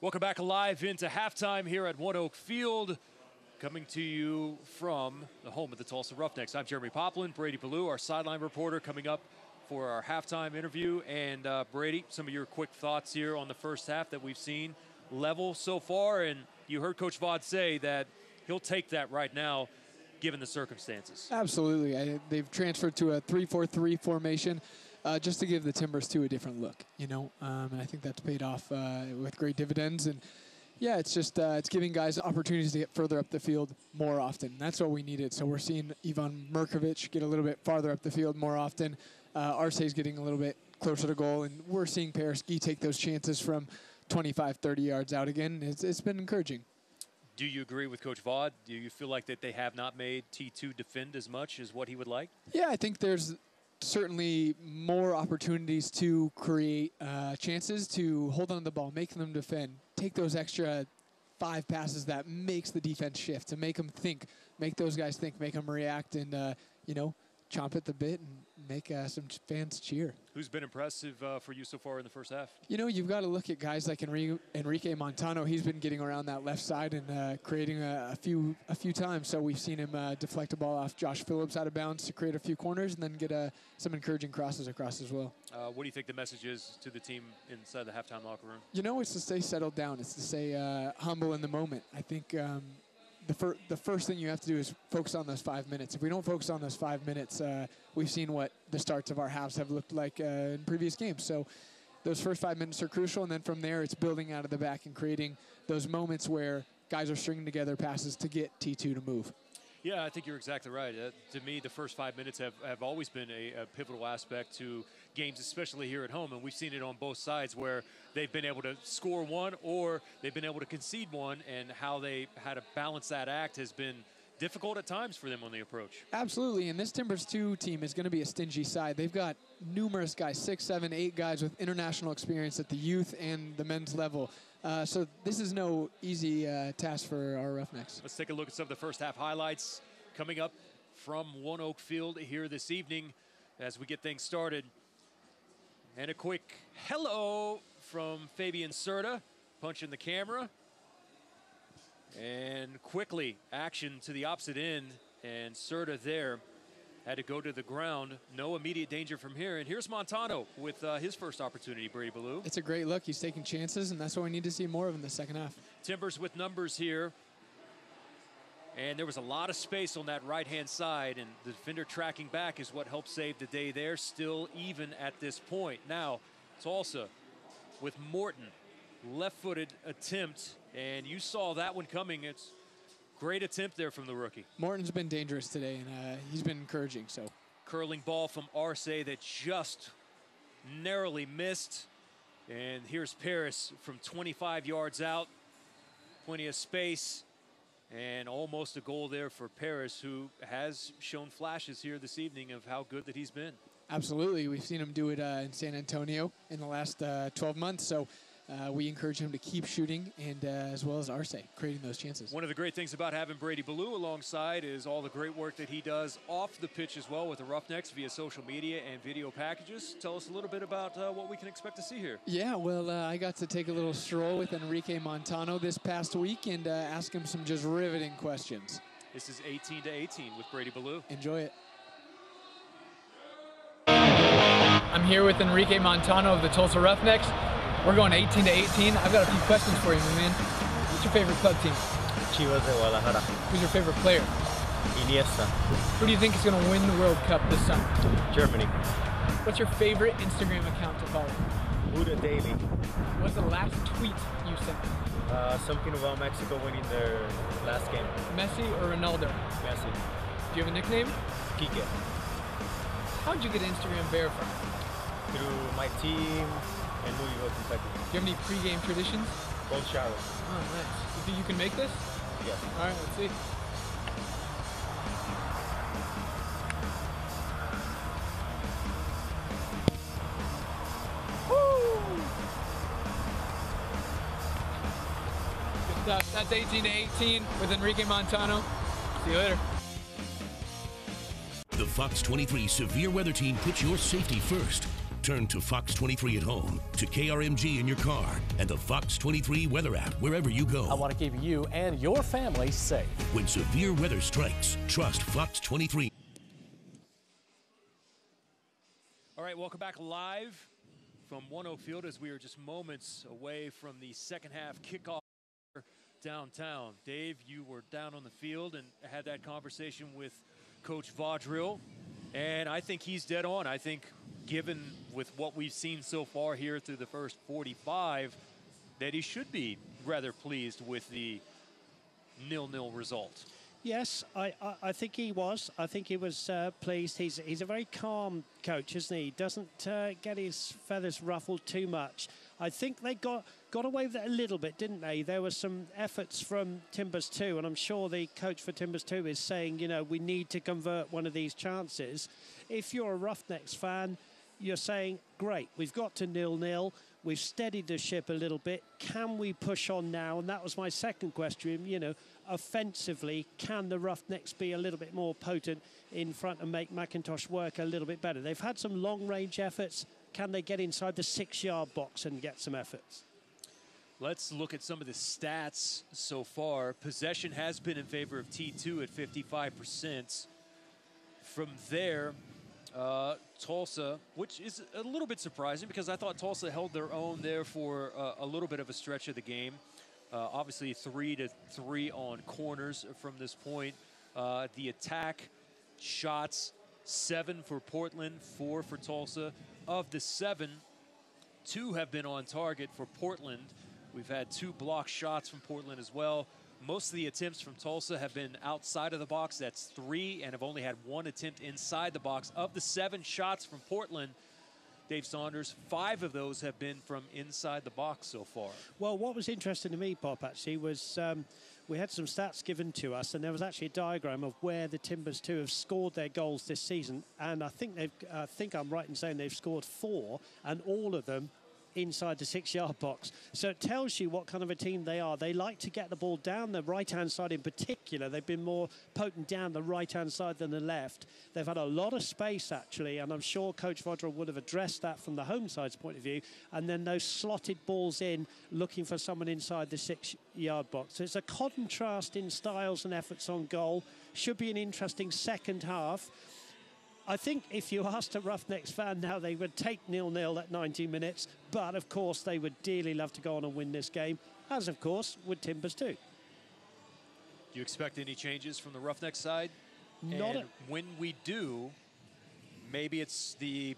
B: Welcome back live into halftime here at One Oak Field. Coming to you from the home of the Tulsa Roughnecks. I'm Jeremy Poplin. Brady Ballou, our sideline reporter, coming up for our halftime interview. And Brady, some of your quick thoughts here on the first half that we've seen level so far. And you heard Coach Vaught say that he'll take that right now, given the circumstances.
E: Absolutely. They've transferred to a 3-4-3 formation just to give the Timbers 2 a different look, you know. And I think that's paid off with great dividends. And yeah, it's just it's giving guys opportunities to get further up the field more often. That's what we needed. So we're seeing Ivan Mirkovic get a little bit farther up the field more often. Arce's getting a little bit closer to goal, and we're seeing Pereski take those chances from 25, 30 yards out again. It's been encouraging.
B: Do you agree with Coach Vaught? Do you feel like that they have not made T2 defend as much as what he would like?
E: Yeah, I think there's certainly more opportunities to create chances to hold on to the ball, make them defend, take those extra 5 passes that makes the defense shift, to make them think, make those guys think, make them react, and, you know, chomp at the bit and make some fans cheer.
B: Who's been impressive for you so far in the first half?
E: You know, you've got to look at guys like Enrique Montano. He's been getting around that left side and creating a few times. So we've seen him deflect a ball off Josh Phillips out of bounds to create a few corners and then get some encouraging crosses across as well.
B: What do you think the message is to the team inside the halftime locker room?
E: You know, it's to stay settled down. It's to stay humble in the moment. I think the first thing you have to do is focus on those 5 minutes. If we don't focus on those 5 minutes, we've seen what the starts of our halves have looked like in previous games. So those first 5 minutes are crucial, and then from there it's building out of the back and creating those moments where guys are stringing together passes to get T2 to move.
B: Yeah, I think you're exactly right. To me, the first 5 minutes have always been a pivotal aspect to games, especially here at home. And we've seen it on both sides where they've been able to score one or they've been able to concede one, and how they had to balance that act has been difficult at times for them on the approach.
E: Absolutely, and this Timbers 2 team is going to be a stingy side. They've got numerous guys, 6, 7, 8 guys with international experience at the youth and the men's level. So this is no easy task for our Roughnecks.
B: Let's take a look at some of the first half highlights coming up from One Oak Field here this evening as we get things started. And a quick hello from Fabian Serta, punching the camera. And quickly, action to the opposite end, and Serta there had to go to the ground. No immediate danger from here. And here's Montano with his first opportunity, Brady Ballou.
E: It's a great look. He's taking chances, and that's what we need to see more of in the second half.
B: Timbers with numbers here. And there was a lot of space on that right-hand side, and the defender tracking back is what helped save the day there. Still even at this point. Now, Tulsa with Morton. Left-footed attempt, and you saw that one coming. It's great attempt there from the rookie.
E: Morton's been dangerous today, and he's been encouraging. So,
B: curling ball from Arce that just narrowly missed. And here's Paris from 25 yards out. Plenty of space, and almost a goal there for Paris, who has shown flashes here this evening of how good that he's been.
E: Absolutely. We've seen him do it in San Antonio in the last 12 months. So we encourage him to keep shooting, and as well as Arce, creating those chances.
B: One of the great things about having Brady Ballou alongside is all the great work that he does off the pitch as well with the Roughnecks via social media and video packages. Tell us a little bit about what we can expect to see here.
E: Yeah, well, I got to take a little stroll with Enrique Montano this past week and ask him some just riveting questions.
B: This is 18-18 with Brady Ballou.
E: Enjoy it.
A: I'm here with Enrique Montano of the Tulsa Roughnecks. We're going 18-18. I've got a few questions for you, my man. What's your favorite club team?
O: Chivas de Guadalajara.
A: Who's your favorite player?
O: Iniesta.
A: Who do you think is going to win the World Cup this summer?
O: Germany.
A: What's your favorite Instagram account to follow?
O: Buda Daily.
A: What's the last tweet you sent?
O: Something about Mexico winning their last game.
A: Messi or Ronaldo?
O: Messi.
A: Do you have a nickname?
O: Kike.
A: How'd you get Instagram verified?
O: Through my team in Louisville, Kentucky.
A: Do you have any pre-game traditions?
O: Cold shower.
A: Oh, nice. You think you can make this?
O: Yes.
A: All right, let's see. Woo! That's 18-18 with Enrique Montano. See you later.
H: The Fox 23 Severe Weather Team puts your safety first. Turn to Fox 23 at home, to KRMG in your car, and the Fox 23 weather app wherever you go.
M: I want to keep you and your family safe.
H: When severe weather strikes, trust Fox 23.
B: All right, welcome back live from One Oak Field as we are just moments away from the second half kickoff downtown. Dave, you were down on the field and had that conversation with Coach Vaudreuil, and I think he's dead on. I think given with what we've seen so far here through the first 45, that he should be rather pleased with the 0-0 result.
C: Yes, I think he was. I think he was pleased. He's a very calm coach, isn't he? He doesn't get his feathers ruffled too much. I think they got away with it a little bit, didn't they? There were some efforts from Timbers 2, and I'm sure the coach for Timbers 2 is saying, you know, we need to convert one of these chances. If you're a Roughnecks fan, you're saying, great, we've got to 0-0. We've steadied the ship a little bit. Can we push on now? And that was my second question, you know, offensively, can the Roughnecks be a little bit more potent in front and make McIntosh work a little bit better? They've had some long-range efforts. Can they get inside the 6-yard box and get some efforts?
B: Let's look at some of the stats so far. Possession has been in favor of T2 at 55%. From there, Tulsa, which is a little bit surprising because I thought Tulsa held their own there for a little bit of a stretch of the game. Obviously 3-3 on corners from this point. The attack shots, 7 for Portland, 4 for Tulsa. Of the 7, 2 have been on target for Portland. We've had 2 block shots from Portland as well. Most of the attempts from Tulsa have been outside of the box. That's 3, and have only had 1 attempt inside the box. Of the 7 shots from Portland, Dave Saunders, 5 of those have been from inside the box so far.
C: Well, what was interesting to me, Pop, actually, was we had some stats given to us, and there was actually a diagram of where the Timbers 2 have scored their goals this season. And I think I'm right in saying they've scored 4, and all of them inside the 6-yard box. So it tells you what kind of a team they are. They like to get the ball down the right-hand side in particular. They've been more potent down the right-hand side than the left. They've had a lot of space, actually, and I'm sure Coach Vaudreuil would have addressed that from the home side's point of view. And then those slotted balls in, looking for someone inside the 6-yard box. So it's a contrast in styles and efforts on goal. Should be an interesting second half. I think if you asked a Roughnecks fan now, they would take 0-0 at 90 minutes, but of course they would dearly love to go on and win this game, as of course would Timbers too.
B: Do you expect any changes from the Roughnecks side?
C: Not
B: and when we do, maybe it's the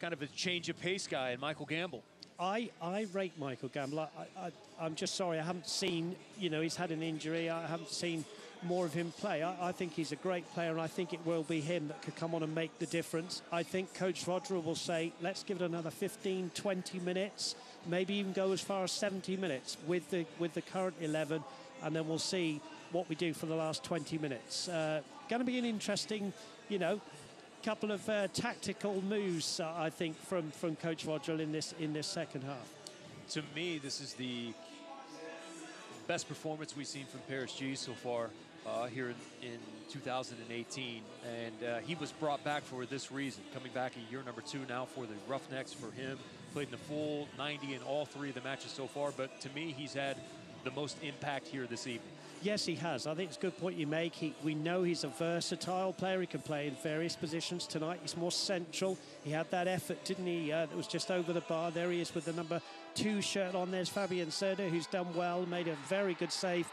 B: kind of a change of pace guy and Michael Gamble.
C: I rate Michael Gamble. I'm just sorry, I haven't seen, you know, he's had an injury. I haven't seen more of him play. I think he's a great player, and I think it will be him that could come on and make the difference. I think Coach Vaudreuil will say, let's give it another 15, 20 minutes, maybe even go as far as 70 minutes with the current 11, and then we'll see what we do for the last 20 minutes. Going to be an interesting, you know, couple of tactical moves, I think, from Coach Vaudreuil in this second half.
B: To me, this is the best performance we've seen from Paris G so far here in 2018, and he was brought back for this reason, coming back a year number 2 now for the Roughnecks. For him, played in the full 90 in all 3 of the matches so far, but to me, he's had the most impact here this evening.
C: Yes, he has. I think it's a good point you make. We know he's a versatile player. He can play in various positions. Tonight he's more central. He had that effort, didn't he? That was just over the bar. There he is with the number 2 shirt on. There's Fabian Serda, who's done well, made a very good save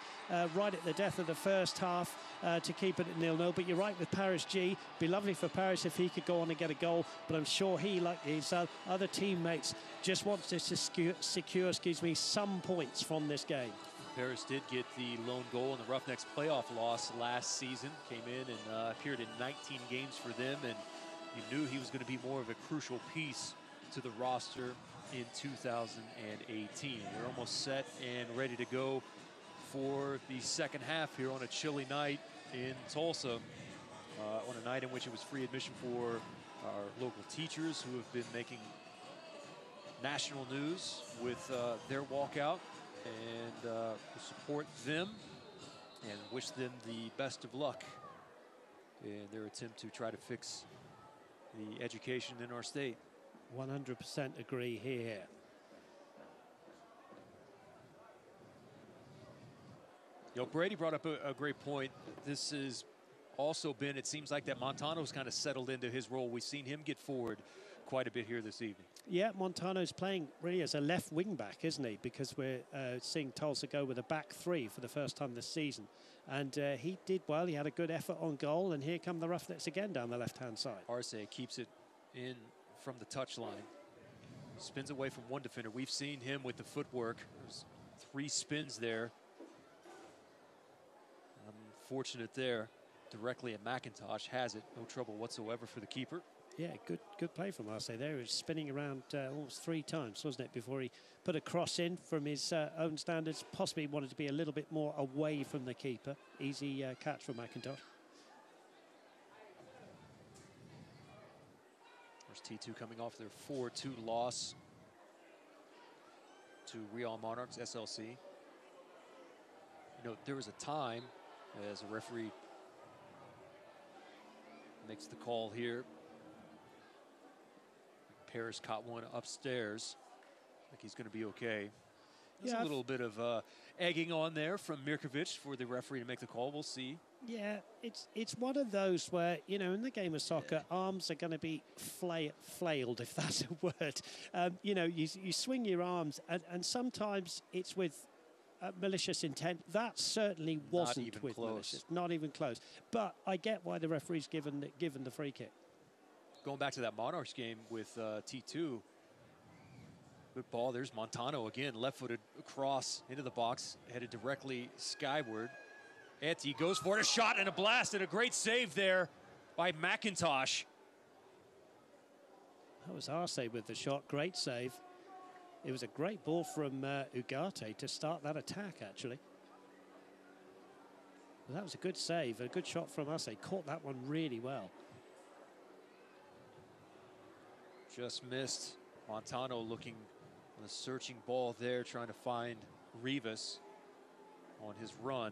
C: right at the death of the first half to keep it at 0-0. But you're right with Paris G. Be lovely for Paris if he could go on and get a goal. But I'm sure he, like his other teammates, just wants to secure some points from this game.
B: Paris did get the lone goal in the Roughnecks playoff loss last season. Came in and appeared in 19 games for them, and you knew he was going to be more of a crucial piece to the roster in 2018. We're almost set and ready to go for the second half here on a chilly night in Tulsa, on a night in which it was free admission for our local teachers who have been making national news with their walkout. And we'll support them and wish them the best of luck in their attempt to try to fix the education in our state.
C: 100% agree here.
B: You know, Brady brought up a great point. This has also been, it seems like that Montano's kind of settled into his role. We've seen him get forward quite a bit here this evening.
C: Yeah, Montano's playing really as a left wing back, isn't he? Because we're seeing Tulsa go with a back three for the first time this season. And he did well. He had a good effort on goal. And here come the Roughnecks again down the left-hand side.
B: Arce keeps it in from the touchline. Spins away from one defender. We've seen him with the footwork. There's 3 spins there. Unfortunate there. Directly at McIntosh, has it. No trouble whatsoever for the keeper.
C: Yeah, good play from Arce there. He was spinning around almost 3 times, wasn't it, before he put a cross in from his own standards. Possibly wanted to be a little bit more away from the keeper. Easy catch from McIntosh.
B: There's T2 coming off their 4-2 loss to Real Monarchs, SLC. You know, there was a time as a referee makes the call here. Paris caught one upstairs. I think he's going to be okay. There's a little bit of egging on there from Mirkovic for the referee to make the call. We'll see.
C: Yeah, it's one of those where, you know, in the game of soccer, arms are going to be flailed, if that's a word. You know, you swing your arms, and sometimes it's with malicious intent. That certainly wasn't with malicious. Not even close. But I get why the referee's given the free kick.
B: Going back to that Monarchs game with T2. Good ball. There's Montano again, left-footed across into the box, headed directly skyward. Etty goes for it, a shot and a blast, and a great save there by McIntosh.
C: That was Arce with the shot. Great save. It was a great ball from Ugarte to start that attack, actually. Well, that was a good save, a good shot from Arce. Caught that one really well.
B: Just missed. Montano looking on a searching ball there, trying to find Rivas on his run.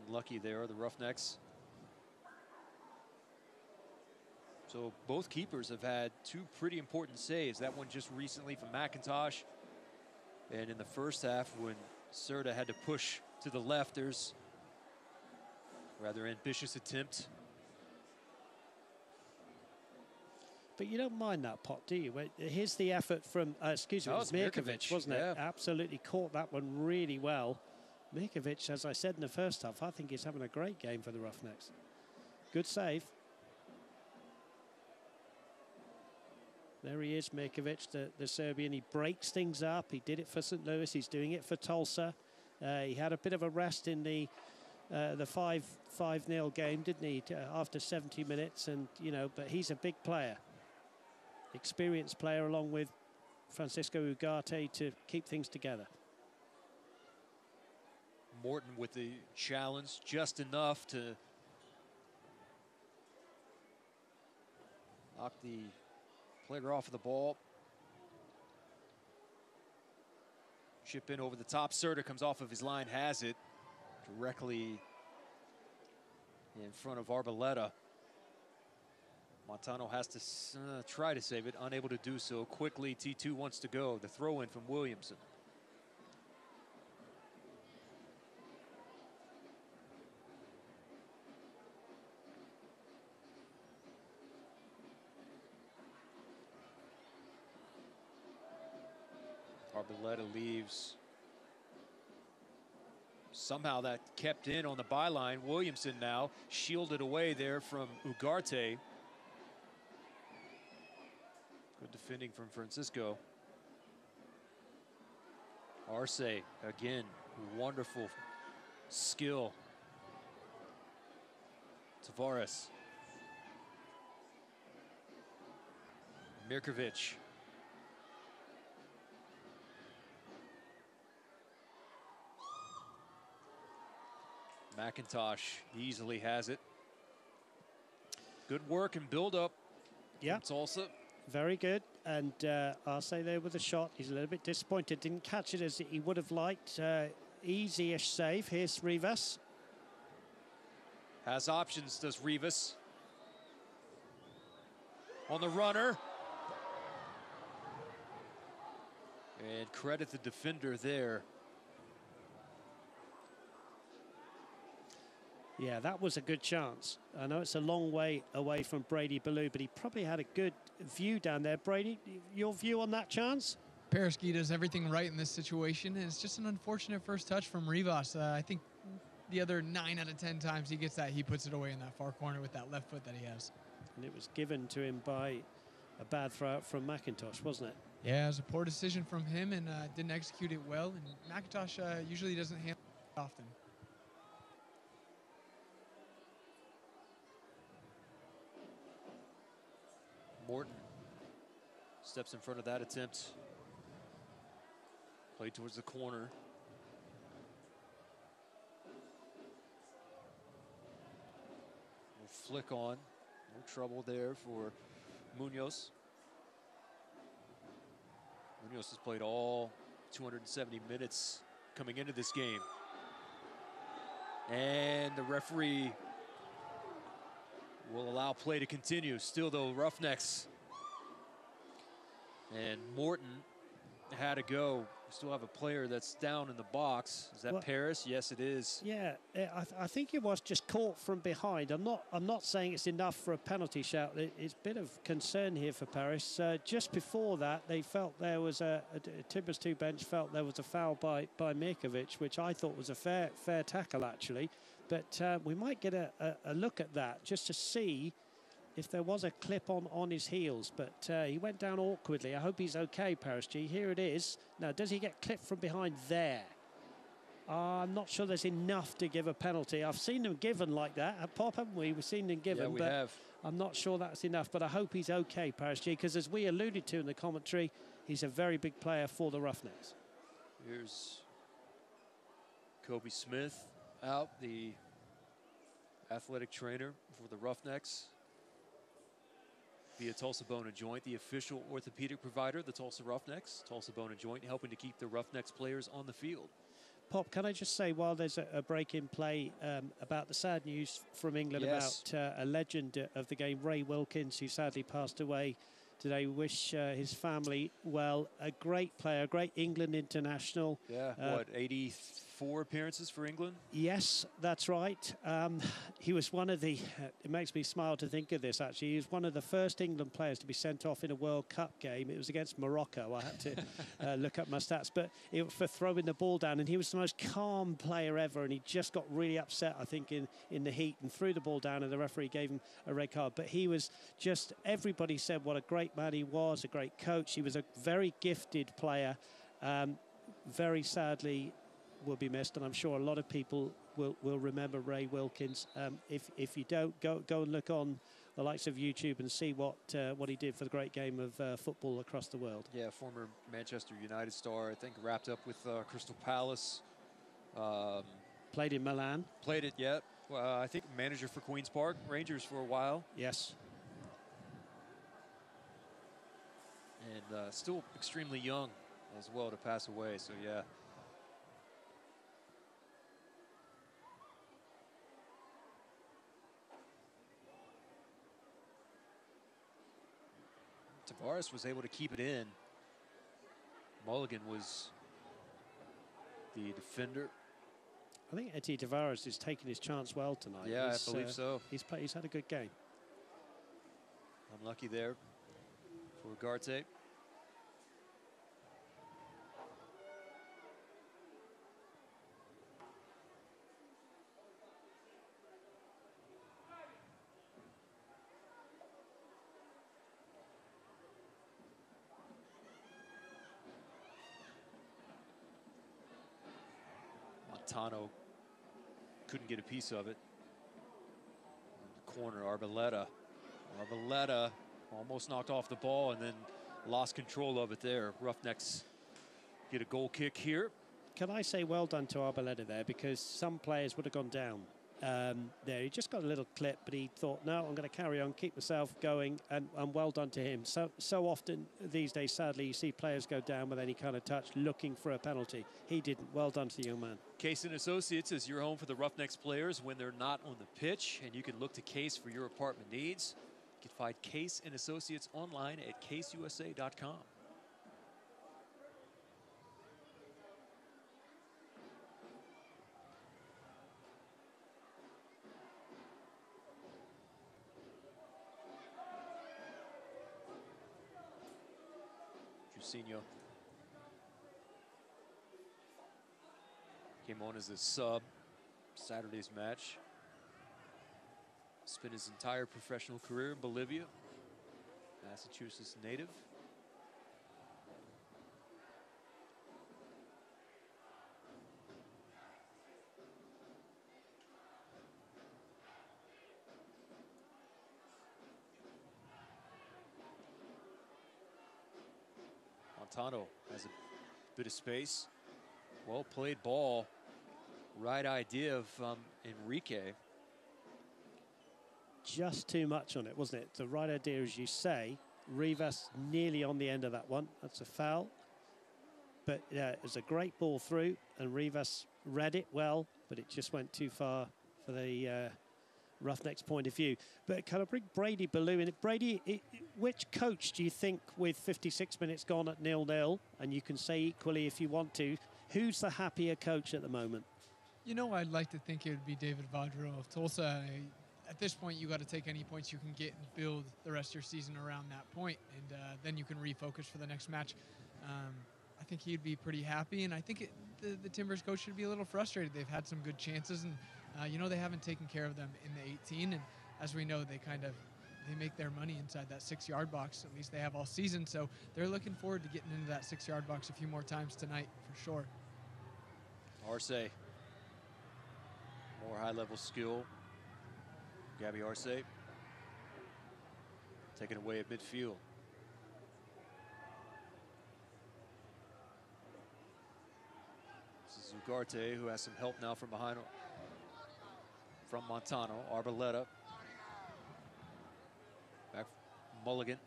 B: Unlucky there, the Roughnecks. So both keepers have had 2 pretty important saves. That one just recently from McIntosh. And in the first half, when Serta had to push to the left, there's a rather ambitious attempt.
C: But you don't mind that pot, do you? Here's the effort from, excuse me, Mirkovic, wasn't it? Absolutely caught that one really well. Mirkovic, as I said in the first half, I think he's having a great game for the Roughnecks. Good save. There he is, Mirkovic, the Serbian. He breaks things up. He did it for St. Louis. He's doing it for Tulsa. He had a bit of a rest in the 5-0 game, didn't he, after 70 minutes? And, you know, but he's a big player. Experienced player along with Francisco Ugarte to keep things together.
B: Morton with the challenge, just enough to knock the player off of the ball. Chip in over the top. Serta comes off of his line, has it directly in front of Arboleda. Montano has to try to save it, unable to do so. Quickly, T2 wants to go. The throw in from Williamson. Arboleda leaves. Somehow that kept in on the byline. Williamson now shielded away there from Ugarte. Good defending from Francisco. Arce again, wonderful skill. Tavares. Mirkovic. McIntosh easily has it. Good work and build up.
C: Yeah.
B: Tulsa.
C: Very good. and Arce there with a shot. He's a little bit disappointed. Didn't catch it as he would have liked. Easy-ish save. Here's Rivas.
B: Has options, does Rivas. On the runner. And credit the defender there.
C: Yeah, that was a good chance. I know it's a long way away from Brady Ballou, but he probably had a good view down there. Brady, your view on that chance?
E: Paraski does everything right in this situation, and it's just an unfortunate first touch from Rivas. I think the other 9 out of 10 times he gets that, he puts it away in that far corner with that left foot that he has.
C: And it was given to him by a bad throw out from McIntosh, wasn't it?
E: Yeah, it was a poor decision from him, and didn't execute it well. And McIntosh usually doesn't handle it often.
B: Morton steps in front of that attempt. Played towards the corner. Flick on. No trouble there for Munoz. Munoz has played all 270 minutes coming into this game. And the referee will allow play to continue. Still, though, Roughnecks. And Morton had to go. We still have a player that's down in the box. Is that Paris? Yes, it is.
C: Yeah, I think it was just caught from behind. I'm not saying it's enough for a penalty shout. It's a bit of concern here for Paris. Just before that, they felt there was Timbers 2 bench felt there was a foul by Mirkovic, which I thought was a fair tackle actually. But we might get a look at that just to see if there was a clip on his heels. But he went down awkwardly. I hope he's okay, Paris G. Here it is. Now, does he get clipped from behind there? I'm not sure there's enough to give a penalty. I've seen them given like that at Pop, haven't we? We've seen them given.
B: Yeah, we
C: but
B: have.
C: I'm not sure that's enough, but I hope he's okay, Paris G, because as we alluded to in the commentary, he's a very big player for the Roughnecks.
B: Here's Kobe Smith out, the athletic trainer for the Roughnecks. Via Tulsa Bone and Joint, the official orthopedic provider, the Tulsa Roughnecks. Tulsa Bone and Joint helping to keep the Roughnecks players on the field.
C: Pop, can I just say, while there's a break in play, about the sad news from England about a legend of the game, Ray Wilkins, who sadly passed away today. Wish his family well. A great player, a great England international.
B: Yeah, what, 84 appearances for England?
C: Yes, that's right. He was one of the, it makes me smile to think of this actually, he was one of the first England players to be sent off in a World Cup game. It was against Morocco. I had to look up my stats, but it was for throwing the ball down, and he was the most calm player ever, and he just got really upset, I think, in the heat and threw the ball down, and the referee gave him a red card. But he was just, everybody said what a great man he was, a great coach. He was a very gifted player. Very sadly will be missed, and I'm sure a lot of people will remember Ray Wilkins. If you don't, go and look on the likes of YouTube and see what he did for the great game of football across the world.
B: Yeah, former Manchester United star, I think wrapped up with Crystal Palace.
C: Played in Milan.
B: Played it, yeah. I think manager for Queen's Park Rangers for a while.
C: Yes.
B: And still extremely young as well to pass away, so yeah. Tavares was able to keep it in. Mulligan was the defender.
C: I think Eti Tavares is taking his chance well tonight.
B: Yeah, I believe so.
C: He's had a good game.
B: Unlucky there for Garte. Montano couldn't get a piece of it. Corner, Arboleda. Arboleda almost knocked off the ball and then lost control of it there. Roughnecks get a goal kick here.
C: Can I say well done to Arboleda there, because some players would have gone down there. He just got a little clip, but he thought, no, I'm going to carry on, keep myself going, and well done to him. So often these days, sadly, you see players go down with any kind of touch looking for a penalty. He didn't. Well done to the young man.
B: Case & Associates is your home for the Roughnecks players when they're not on the pitch, and you can look to Case for your apartment needs. You can find Case & Associates online at caseusa.com. Jusinho came on as a sub Saturday's match. Spent his entire professional career in Bolivia, Massachusetts native. Montano has a bit of space. Well played ball. Right idea of Enrique.
C: Just too much on it, wasn't it? The right idea, as you say. Rivas nearly on the end of that one. That's a foul. But it was a great ball through, and Rivas read it well, but it just went too far for the Roughnecks' point of view. But can I bring Brady Ballou in? Brady, which coach do you think, with 56 minutes gone at 0-0, and you can say equally if you want to, who's the happier coach at the moment?
E: You know, I'd like to think it would be David Vaudreau of Tulsa. At this point, you got to take any points you can get and build the rest of your season around that point, and then you can refocus for the next match. I think he'd be pretty happy, and I think the Timbers coach should be a little frustrated. They've had some good chances, and you know, they haven't taken care of them in the 18, and as we know, they make their money inside that 6-yard box. At least they have all season, so they're looking forward to getting into that 6-yard box a few more times tonight for sure.
B: Arce, more high-level skill. Gabby Arce taken away at midfield. This is Ugarte, who has some help now from behind, from Montano. Arboleda, back Mulligan.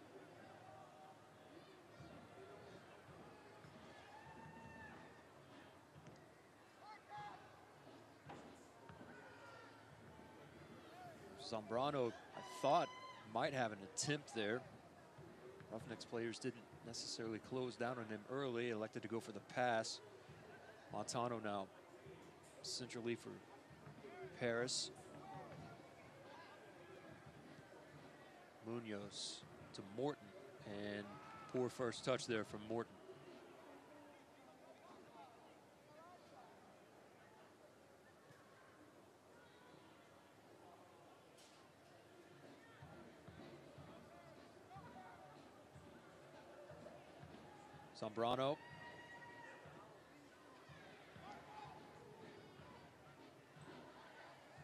B: Zambrano, I thought, might have an attempt there. Roughnecks players didn't necessarily close down on him early, elected to go for the pass. Montano now centrally for Paris. Munoz to Morton, and poor first touch there from Morton. Zambrano.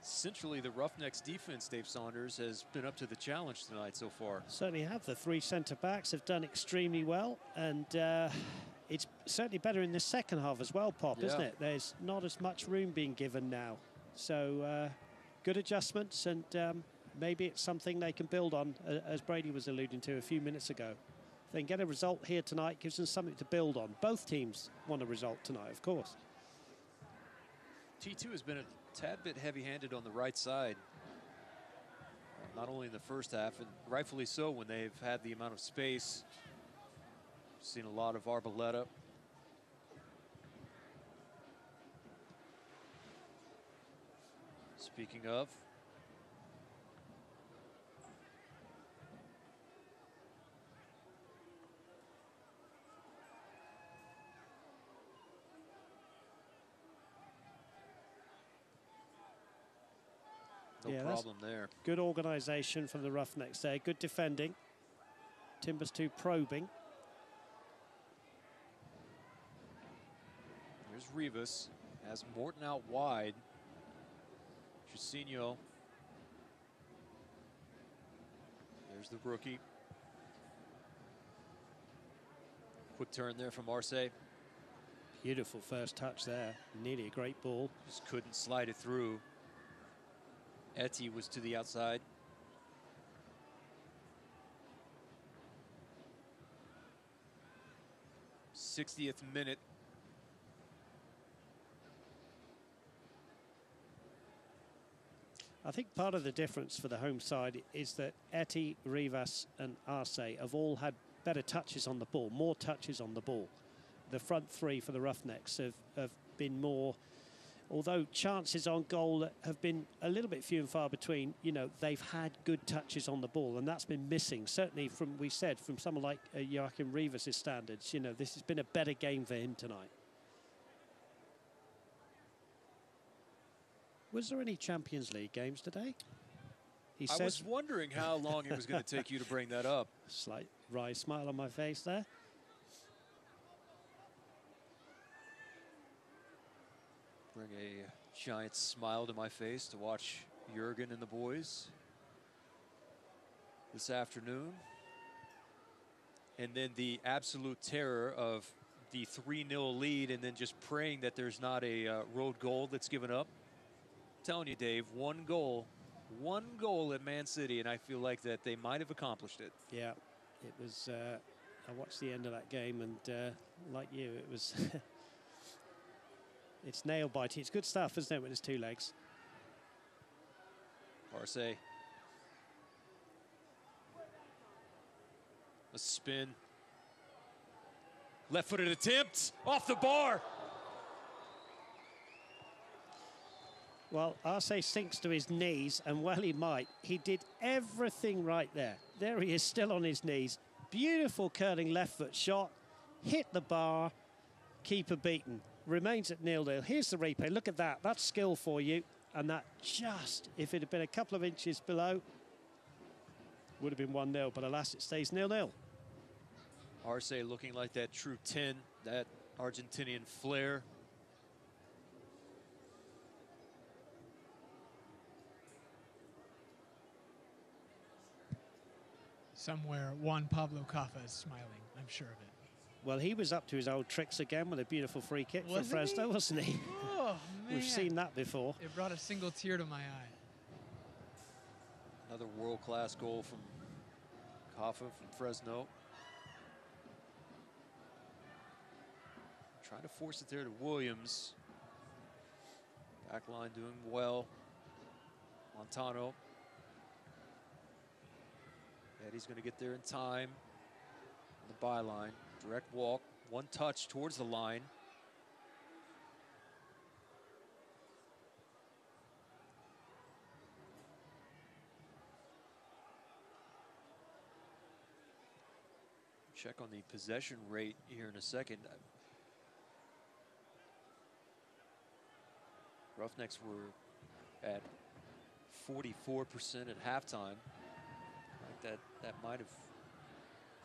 B: Centrally, the Roughnecks defense, Dave Saunders, has been up to the challenge tonight so far.
C: Certainly have. The three centre-backs have done extremely well, and it's certainly better in the second half as well, Pop, isn't it? There's not as much room being given now. So good adjustments, and maybe it's something they can build on, as Brady was alluding to a few minutes ago. If they can get a result here tonight, gives them something to build on. Both teams want a result tonight, of course.
B: T2 has been a tad bit heavy-handed on the right side, not only in the first half, and rightfully so when they've had the amount of space. Seen a lot of Arboleda. Speaking of, no problem there.
C: Good organisation from the Roughnecks there. Good defending. Timbers 2 probing.
B: Here's Rivas. Has Morton out wide. Jusinho. There's the rookie. Quick turn there from Arce.
C: Beautiful first touch there. Nearly a great ball.
B: Just couldn't slide it through. Etty was to the outside. '60th minute.
C: I think part of the difference for the home side is that Etty, Rivas and Arce have all had better touches on the ball, more touches on the ball. The front three for the Roughnecks have been more, although chances on goal have been a little bit few and far between, you know, they've had good touches on the ball, and that's been missing, certainly from, we said, from someone like Joachim Rivas' standards. You know, this has been a better game for him tonight. Was there any Champions League games today?
B: I was wondering how long it was going to take you to bring that up.
C: Slight wry smile on my face there.
B: Bring a giant smile to my face to watch Jurgen and the boys this afternoon. And then the absolute terror of the 3-0 lead, and then just praying that there's not a road goal that's given up. I'm telling you, Dave, one goal at Man City, and I feel like that they might have accomplished it.
C: Yeah, it was, I watched the end of that game, and like you, it was, it's nail biting. It's good stuff, isn't it, when it's two legs?
B: Arce. A spin. Left-footed attempt, off the bar.
C: Well, Arce sinks to his knees, and well he might. He did everything right there. There he is, still on his knees. Beautiful curling left foot shot. Hit the bar. Keeper beaten. Remains at 0-0. Here's the replay. Look at that. That's skill for you. And that just, if it had been a couple of inches below, would have been 1-0. But alas, it stays 0-0.
B: Arce looking like that true 10, that Argentinian flair.
E: Somewhere, Juan Pablo Caffa is smiling, I'm sure of it.
C: Well, he was up to his old tricks again with a beautiful free kick from
E: Wasn't
C: Fresno,
E: he?
C: wasn't he?
E: Oh, man.
C: We've seen that before.
E: It brought a single tear to my eye.
B: Another world-class goal from Caffa from Fresno. Trying to force it there to Williams. Back line doing well. Montano. Eddie's going to get there in time. On the byline. Direct walk. One touch towards the line. Check on the possession rate here in a second. Roughnecks were at 44% at halftime. That might have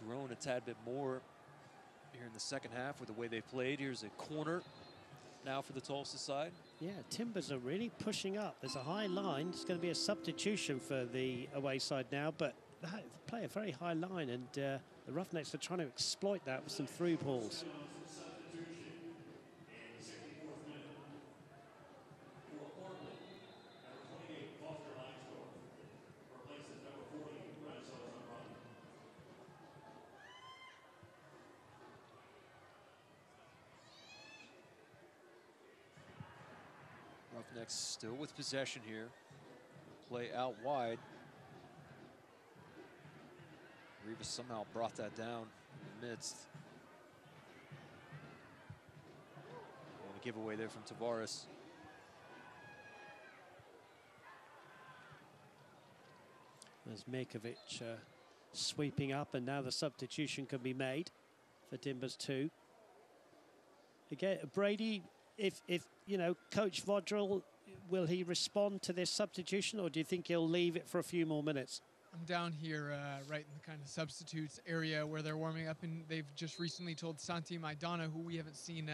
B: grown a tad bit more here in the second half with the way they played. Here's a corner now for the Tulsa side.
C: Yeah, Timbers are really pushing up. There's a high line. It's going to be a substitution for the away side now, but they play a very high line, and the Roughnecks are trying to exploit that with some through balls.
B: Roughnecks still with possession here. Play out wide. Rivas somehow brought that down in the midst. And a giveaway there from Tavares.
C: There's Mirkovic sweeping up, and now the substitution can be made for Timbers 2. Again, Brady, if you know, Coach Vodrell, will he respond to this substitution, or do you think he'll leave it for a few more minutes?
E: I'm down here right in the kind of substitutes area where they're warming up, and they've just recently told Santi Maidana, who we haven't seen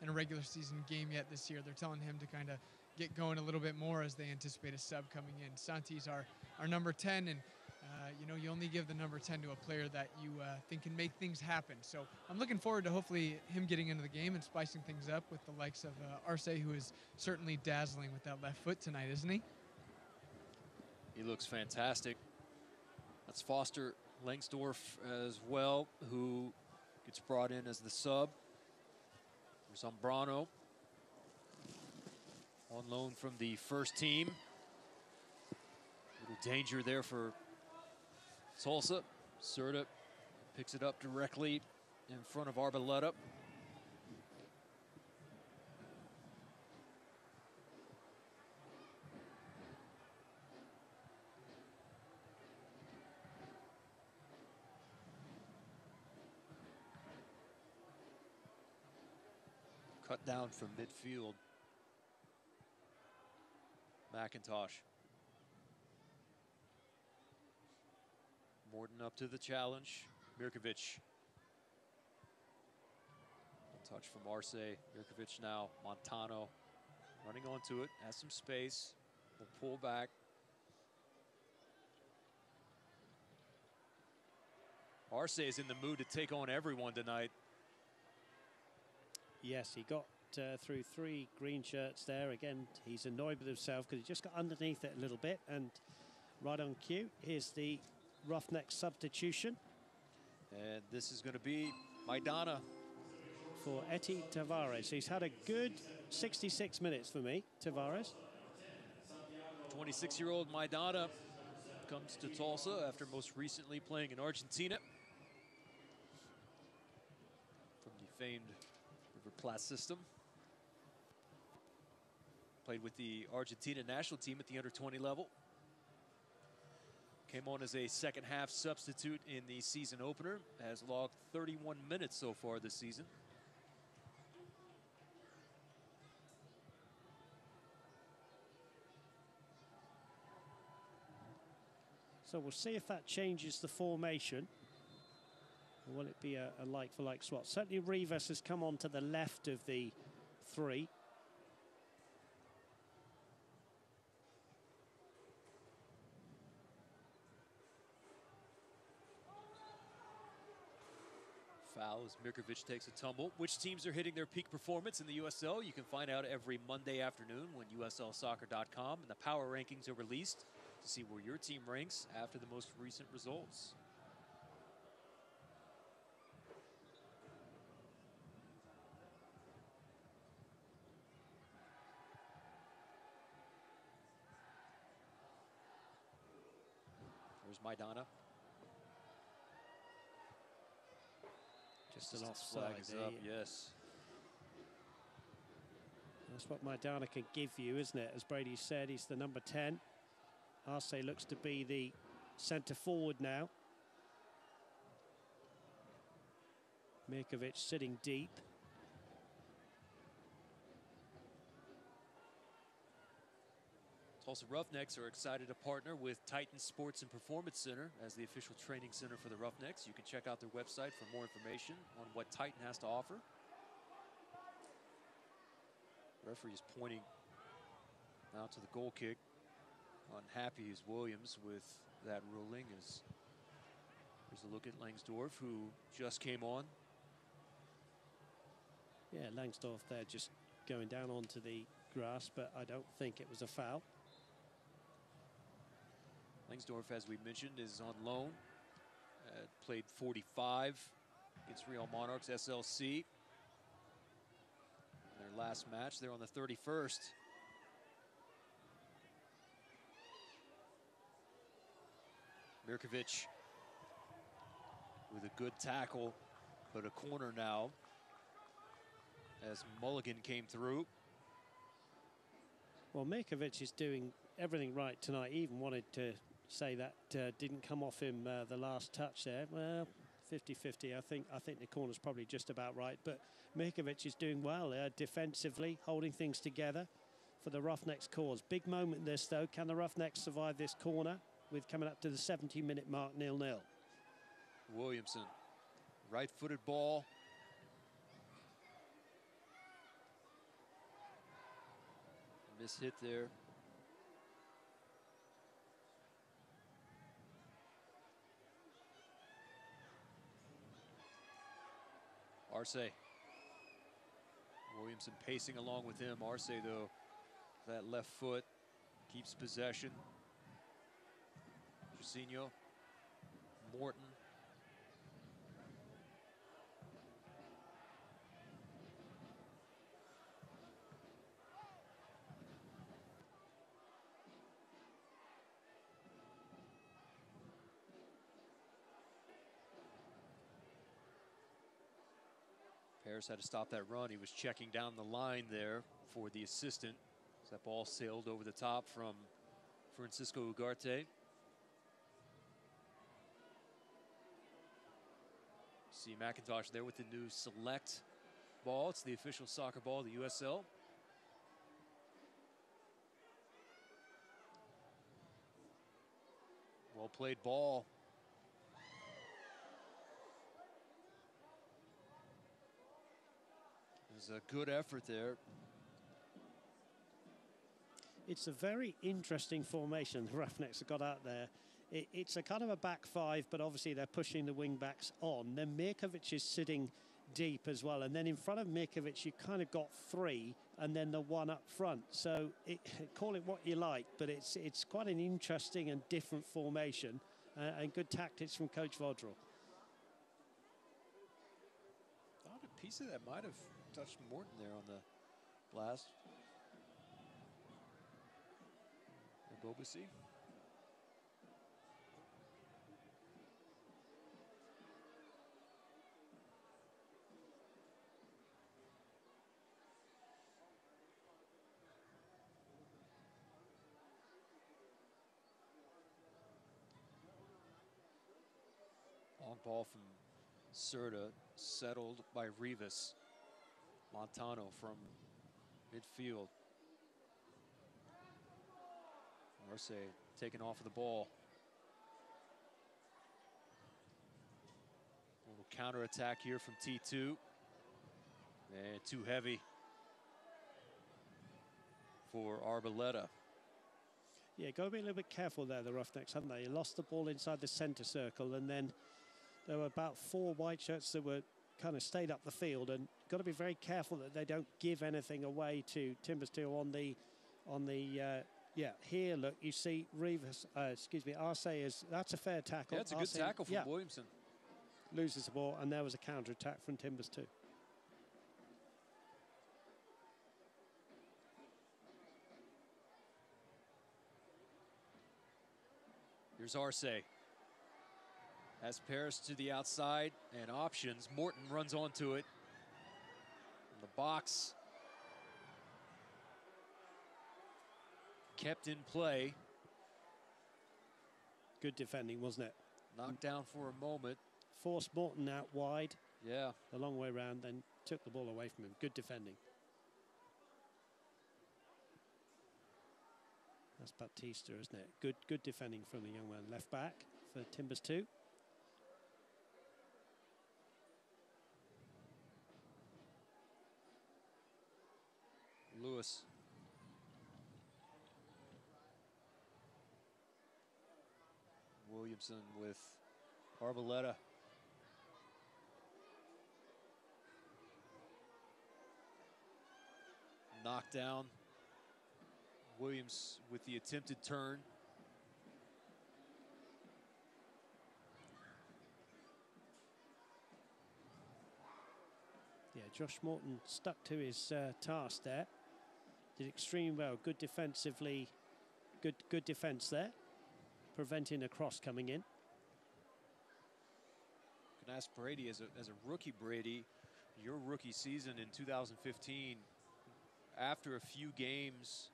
E: in a regular season game yet this year, they're telling him to kind of get going a little bit more as they anticipate a sub coming in. Santi's our number 10, and you know, you only give the number 10 to a player that you think can make things happen. So I'm looking forward to hopefully him getting into the game and spicing things up with the likes of Arce, who is certainly dazzling with that left foot tonight, isn't he?
B: He looks fantastic. That's Foster Langsdorff as well, who gets brought in as the sub. There's Zambrano on loan from the first team. Little danger there for Tulsa. Serta picks it up directly in front of Arboleda. Cut down from midfield. McIntosh. Morton up to the challenge. Mirkovic. Touch from Arce. Mirkovic now. Montano running onto it. Has some space. Will pull back. Arce is in the mood to take on everyone tonight.
C: Yes, he got through 3 green shirts there. Again, he's annoyed with himself because he just got underneath it a little bit. And right on cue, here's the Roughnecks substitution.
B: And this is going to be Maidana.
C: For Eti Tavares. He's had a good 66 minutes for me, Tavares.
B: 26-year-old Maidana comes to Tulsa after most recently playing in Argentina. From the famed River Plate system. Played with the Argentina national team at the under-20 level. Came on as a second half substitute in the season opener. Has logged 31 minutes so far this season.
C: So we'll see if that changes the formation. Or will it be a like-for-like swap? Certainly Rivas has come on to the left of the 3.
B: Foul as Mirkovic takes a tumble. Which teams are hitting their peak performance in the USL? You can find out every Monday afternoon when USLsoccer.com and the power rankings are released to see where your team ranks after the most recent results. There's Maidana.
C: Just an offside
B: flag is
C: there.
B: up, yes.
C: That's what Maidana can give you, isn't it? As Brady said, he's the number 10. Arce looks to be the centre forward now. Mirkovic sitting deep.
B: Tulsa Roughnecks are excited to partner with Titan Sports and Performance Center as the official training center for the Roughnecks. You can check out their website for more information on what Titan has to offer. Referee is pointing now to the goal kick. Unhappy is Williams with that ruling. As here's a look at Langsdorff, who just came on.
C: Yeah, Langsdorff there just going down onto the grass, but I don't think it was a foul.
B: Langsdorff, as we mentioned, is on loan. Played 45 against Real Monarchs SLC. Their last match, they're on the 31st. Mirkovic with a good tackle, but a corner now as Mulligan came through.
C: Well, Mirkovic is doing everything right tonight. He even wanted to say that didn't come off him the last touch there. Well, 50-50. I think the corner's probably just about right. But Mirkovic is doing well defensively, holding things together for the Roughnecks cause. Big moment this, though. Can the Roughnecks survive this corner with coming up to the 70-minute mark, 0-0?
B: Williamson, right-footed ball. Miss hit there. Arce. Williamson pacing along with him. Arce, though, that left foot keeps possession. Cusino, Morton. Paris had to stop that run. He was checking down the line there for the assistant. As that ball sailed over the top from Francisco Ugarte. See McIntosh there with the new select ball. It's the official soccer ball, the USL. Well played ball. There's a good effort there.
C: It's a very interesting formation the Roughnecks have got out there. It's a kind of a back five, but obviously they're pushing the wing backs on. Then Mirkovic is sitting deep as well. And then in front of Mirkovic, you kind of got three and then the one up front. So call it what you like, but it's quite an interesting and different formation and good tactics from Coach Vodrell.
B: Thought a piece of that might have touched Morton there on the blast. Bobasi. Long ball from Serta, settled by Rivas. Montano from midfield. Arce taken off of the ball. A little counterattack here from T2. And too heavy for Arboleda.
C: Yeah, got to be a little bit careful there, the Roughnecks, haven't they? They lost the ball inside the centre circle, and then there were about 4 white shirts that were kind of stayed up the field, and got to be very careful that they don't give anything away to Timbers 2 on the yeah, here, look, you see Rivas, Arce is, that's a fair tackle.
B: Yeah, it's a good tackle from Williamson.
C: Loses the ball, and there was a counter-attack from Timbers too.
B: Here's Arce. Has Paris to the outside and options. Morton runs onto it. In the box. Kept in play.
C: Good defending, wasn't it?
B: Knocked down for a moment.
C: Forced Morton out wide.
B: Yeah.
C: The long way around, then took the ball away from him. Good defending. That's Baptista, isn't it? Good defending from the young man. Left back for Timbers 2.
B: Lewis. Williamson with Arboleda. Knocked down. Williams with the attempted turn.
C: Yeah, Josh Morton stuck to his task there. Did extremely well. Good defensively. Good defence there. Preventing a cross coming in.
B: Can ask Brady, as a rookie, Brady, your rookie season in 2015, after a few games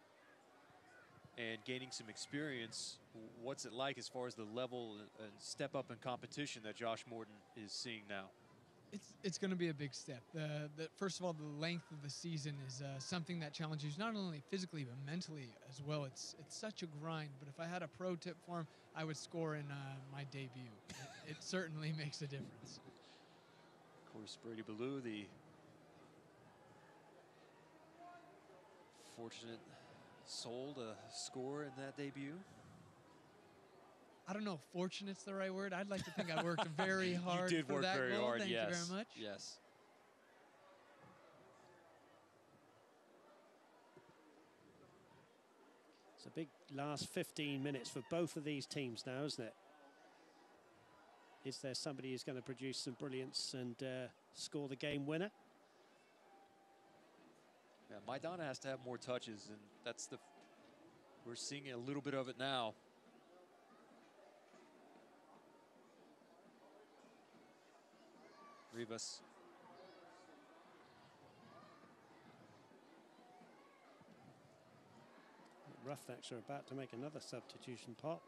B: and gaining some experience, what's it like as far as the level and step up in competition that Josh Morton is seeing now?
E: It's going to be a big step. First of all, the length of the season is something that challenges you not only physically but mentally as well. It's such a grind. But if I had a pro tip for him, I would score in my debut. It certainly makes a difference.
B: Of course, Brady Ballou, the fortunate soul to score in that debut.
E: I don't know if fortunate's the right word. I'd like to think I worked very hard
B: you did
E: for
B: work
E: that
B: very
E: goal.
B: hard,
E: Thank
B: yes.
E: you very much.
B: Yes.
C: It's a big last 15 minutes for both of these teams now, isn't it? Is there somebody who's going to produce some brilliance and score the game winner?
B: Yeah, Maidana has to have more touches, and we're seeing a little bit of it now. Rivas.
C: Roughnecks are about to make another substitution pop.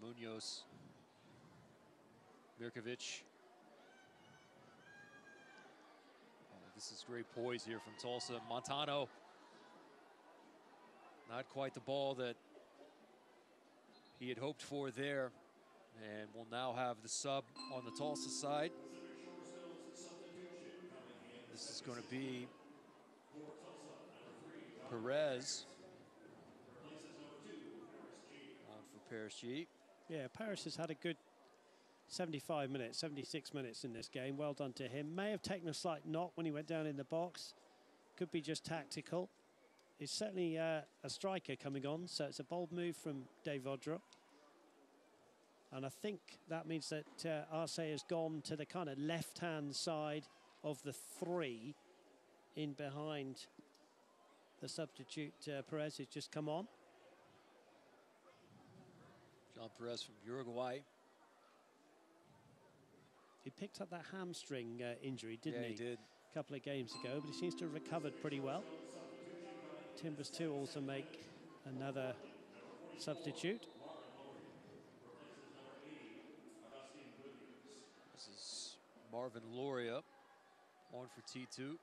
B: Munoz, Mirkovic. This is great poise here from Tulsa. Montano, not quite the ball that he had hoped for there, and will now have the sub on the Tulsa side. This is going to be Perez on for Paris G.
C: Yeah, Paris has had a good 75 minutes, 76 minutes in this game. Well done to him. May have taken a slight knock when he went down in the box. Could be just tactical. It's certainly a striker coming on, so it's a bold move from Dave Odra. And I think that means that Arce has gone to the kind of left-hand side of the three in behind the substitute. Perez has just come on.
B: John Perez from Uruguay.
C: He picked up that hamstring injury, didn't he?
B: Yeah, he did.
C: A couple of games ago, but he seems to have recovered pretty well. Timbers 2 also make another substitute.
B: This is Marvin Loria on for T2.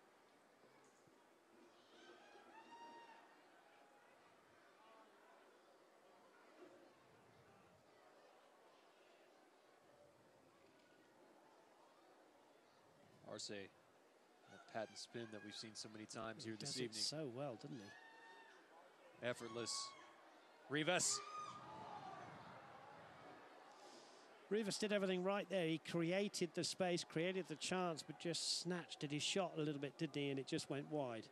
B: Arce, that patent spin that we've seen so many times here this evening.
C: So well, didn't he?
B: Effortless. Rivas.
C: Rivas did everything right there. He created the space, created the chance, but just snatched at his shot a little bit, didn't he? And it just went wide.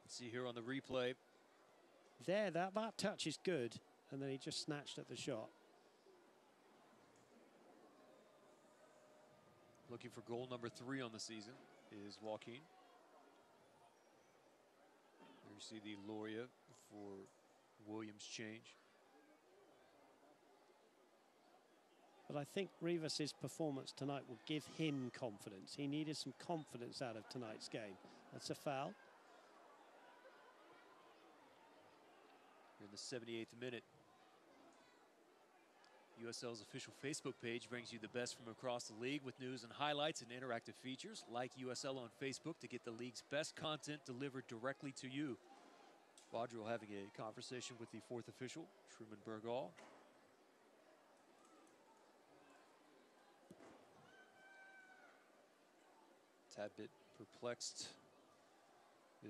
B: See here on the replay.
C: There, that touch is good. And then he just snatched at the shot.
B: Looking for goal number 3 on the season is Joaquin. There you see the Loria for Williams change.
C: But I think Rivas' performance tonight will give him confidence. He needed some confidence out of tonight's game. That's a foul.
B: In the 78th minute. USL's official Facebook page brings you the best from across the league with news and highlights and interactive features. Like USL on Facebook to get the league's best content delivered directly to you. Vaudreuil having a conversation with the 4th official, Truman Bergall. Tad bit perplexed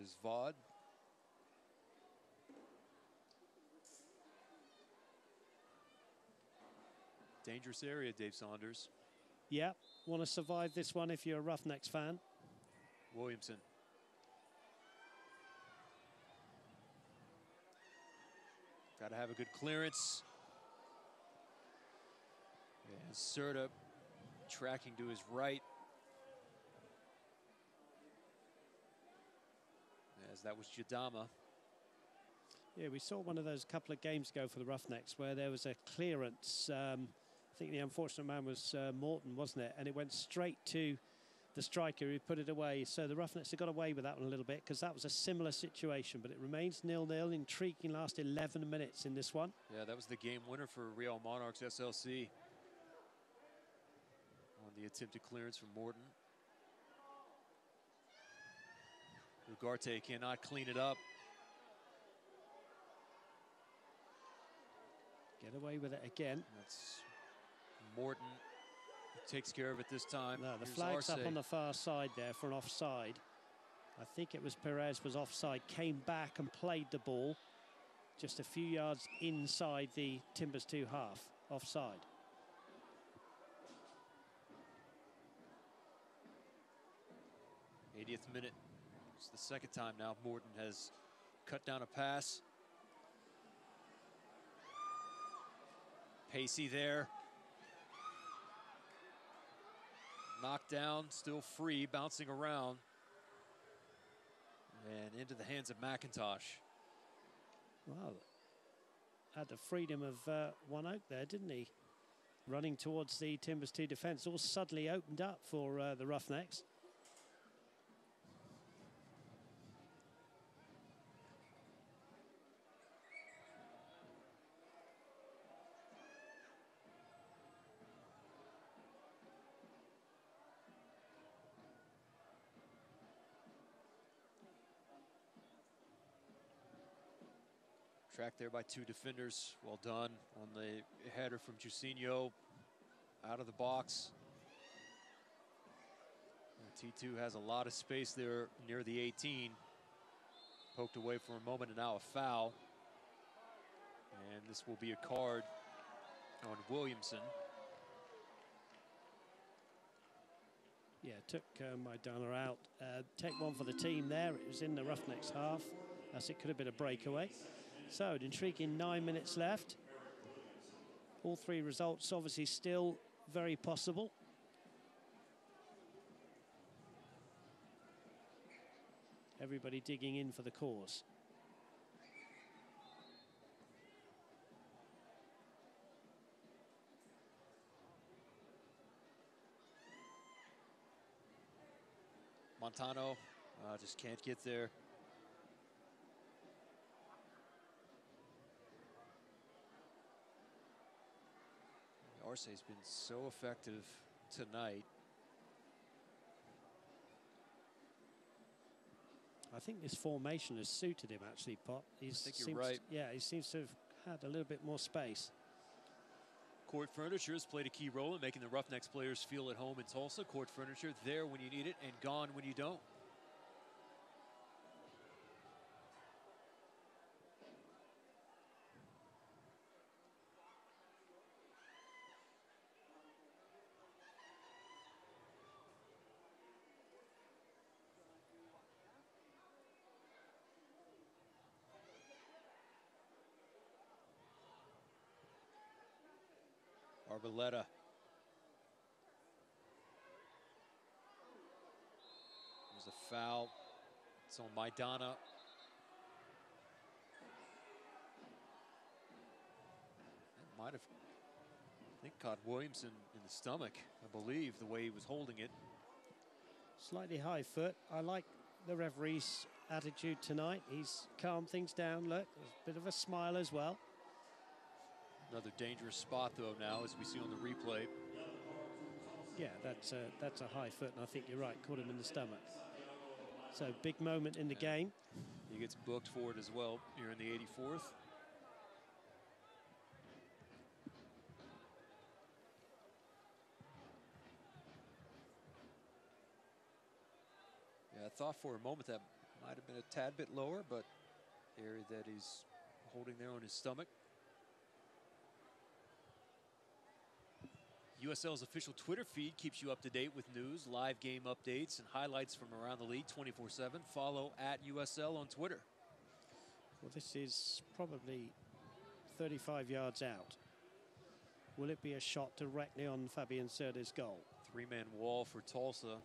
B: is Vaude. Dangerous area, Dave Saunders.
C: Yeah, want to survive this one if you're a Roughnecks fan.
B: Williamson. Got to have a good clearance. And Serta tracking to his right. As that was Jadama.
C: Yeah, we saw one of those a couple of games ago for the Roughnecks where there was a clearance. I think the unfortunate man was Morton, wasn't it? And it went straight to the striker who put it away. So the Roughnecks have got away with that one a little bit because that was a similar situation. But it remains 0-0. Intriguing last 11 minutes in this one.
B: Yeah, that was the game winner for Real Monarchs SLC. On the attempted clearance from Morton. Ugarte cannot clean it up.
C: Get away with it again.
B: That's Morton who takes care of it this time.
C: No, the
B: Here's
C: flag's
B: Arce.
C: up on the far side there for an offside. I think it was Perez was offside, came back and played the ball just a few yards inside the Timbers 2 half, offside.
B: 80th minute. It's the second time now Morton has cut down a pass. Pacey there. Knocked down, still free, bouncing around. And into the hands of McIntosh.
C: Well, had the freedom of One Oak there, didn't he? Running towards the Timbers 2 defence, all suddenly opened up for the Roughnecks.
B: Tracked there by two defenders. Well done on the header from Jusinho out of the box. And T2 has a lot of space there near the 18. Poked away for a moment and now a foul. And this will be a card on Williamson.
C: Yeah, took Maidana out. Take one for the team there. It was in the Roughnecks half, as it could have been a breakaway. So, an intriguing 9 minutes left. All three results obviously still very possible. Everybody digging in for the cause.
B: Montano just can't get there. Arce's been so effective tonight.
C: I think this formation has suited him actually, Pop.
B: I think you're right.
C: Yeah, he seems to have had a little bit more space.
B: Court Furniture has played a key role in making the Roughnecks players feel at home in Tulsa. Court Furniture, there when you need it and gone when you don't. Arboleta. There's a foul. It's on Maidana. That might have, I think, caught Williamson in the stomach, I believe, the way he was holding it.
C: Slightly high foot. I like the referee's attitude tonight. He's calmed things down. Look, there's a bit of a smile as well.
B: Another dangerous spot, though, now, as we see on the replay.
C: Yeah, that's a high foot, and I think you're right, caught him in the stomach. So, big moment in the game.
B: He gets booked for it as well here in the 84th. Yeah, I thought for a moment that might have been a tad bit lower, but the area that he's holding there on his stomach. USL's official Twitter feed keeps you up to date with news, live game updates, and highlights from around the league 24/7. Follow at USL on Twitter.
C: Well, this is probably 35 yards out. Will it be a shot directly on Fabian Serda's goal?
B: Three-man wall for Tulsa.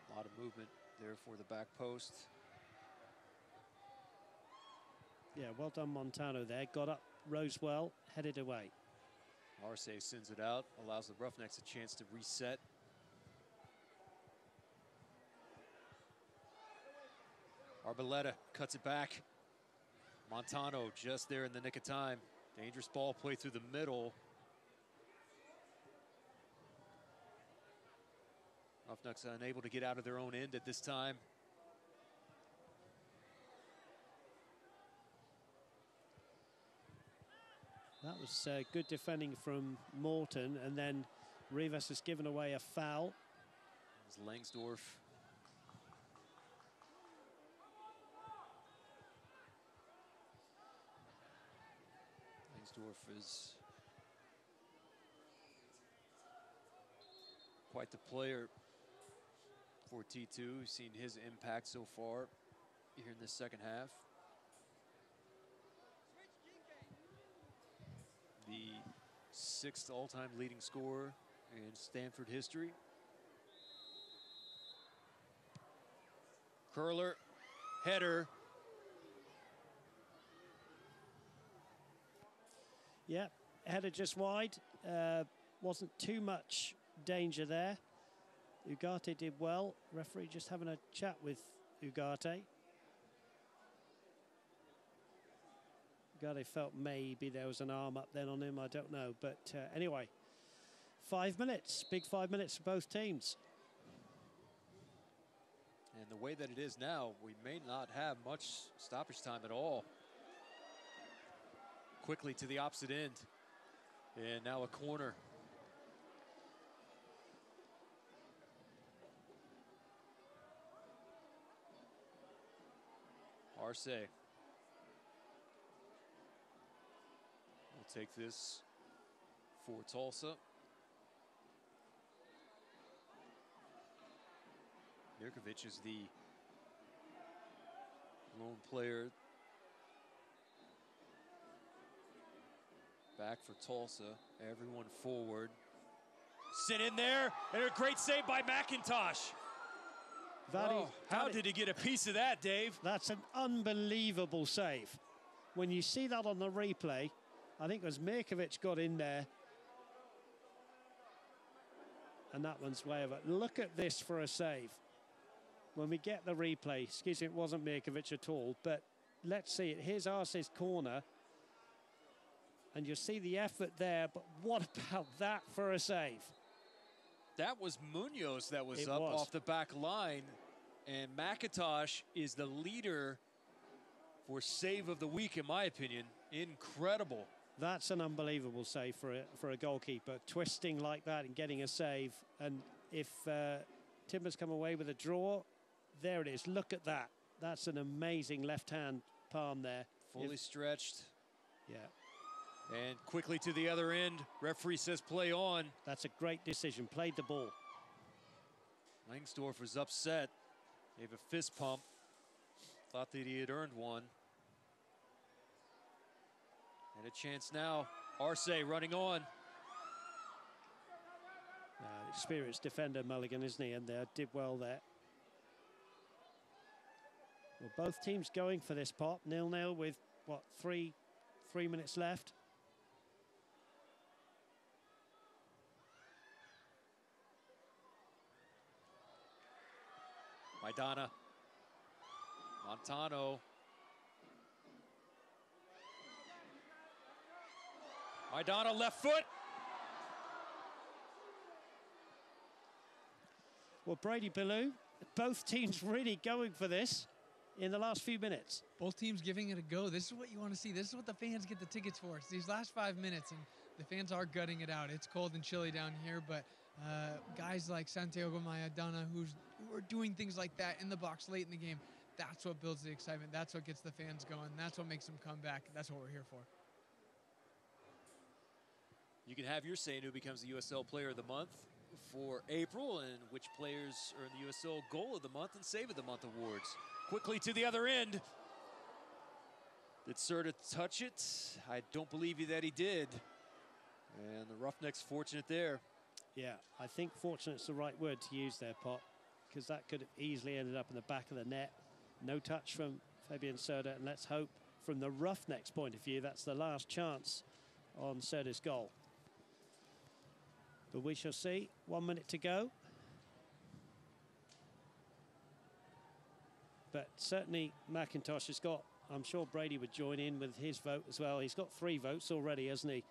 B: A lot of movement there for the back post.
C: Yeah, well done Montano there. Got up, rose well, headed away.
B: Arce sends it out, allows the Roughnecks a chance to reset. Arboleta cuts it back. Montano just there in the nick of time. Dangerous ball play through the middle. Roughnecks unable to get out of their own end at this time.
C: That was good defending from Morton, and then Rivas has given away a foul.
B: It's Langsdorff. Langsdorff is Quite the player for T2. We've seen his impact so far here in the second half. The 6th all-time leading scorer in Stanford history. Curler, header.
C: Yeah, header just wide. Wasn't too much danger there. Ugarte did well. Referee just having a chat with Ugarte. Ugarte felt maybe there was an arm up then on him, I don't know. But anyway, 5 minutes, big 5 minutes for both teams.
B: And the way that it is now, we may not have much stoppage time at all. Quickly to the opposite end. And now a corner. Arce will take this for Tulsa. Mirkovic is the lone player back for Tulsa. Everyone forward. Sent in there, and a great save by McIntosh. How did he get a piece of that, Dave?
C: That's an unbelievable save. When you see that on the replay, I think it was Mirkovic got in there. And that one's way over. Look at this for a save. When we get the replay, excuse me, it wasn't Mirkovic at all, but let's see it. Here's Arce's corner. And you see the effort there, but what about that for a save?
B: That was Munoz that was up off the back line. And McIntosh is the leader for save of the week, in my opinion. Incredible.
C: That's an unbelievable save for a goalkeeper. Twisting like that and getting a save. And if Timbers come away with a draw, there it is. Look at that. That's an amazing left-hand palm there.
B: Fully stretched.
C: Yeah.
B: And quickly to the other end. Referee says play on.
C: That's a great decision. Played the ball.
B: Langsdorff was upset. Gave a fist pump. Thought that he had earned one. And a chance now. Arce running on.
C: Experienced defender, Mulligan, isn't he? And did well there. Well, both teams going for this pop. 0-0 with, what, three minutes left.
B: Maidana. Montano. Maidana left foot.
C: Well, Brady Ballou, both teams really going for this in the last few minutes.
E: Both teams giving it a go. This is what you want to see. This is what the fans get the tickets for. It's these last 5 minutes, and the fans are gutting it out. It's cold and chilly down here, but guys like Santiago Maidana who are doing things like that in the box late in the game, that's what builds the excitement. That's what gets the fans going. That's what makes them come back. That's what we're here for.
B: You can have your say in who becomes the USL Player of the Month for April and which players earn the USL Goal of the Month and Save of the Month awards. Quickly to the other end. Did Serta touch it? I don't believe that he did. And the Roughnecks fortunate there.
C: Yeah, I think fortunate's the right word to use there, Pop, because that could have easily ended up in the back of the net. No touch from Fabian Serta, and let's hope from the Roughnecks' point of view, that's the last chance on Serta's goal. But we shall see. 1 minute to go. But certainly McIntosh has got, I'm sure Brady would join in with his vote as well. He's got 3 votes already, hasn't he,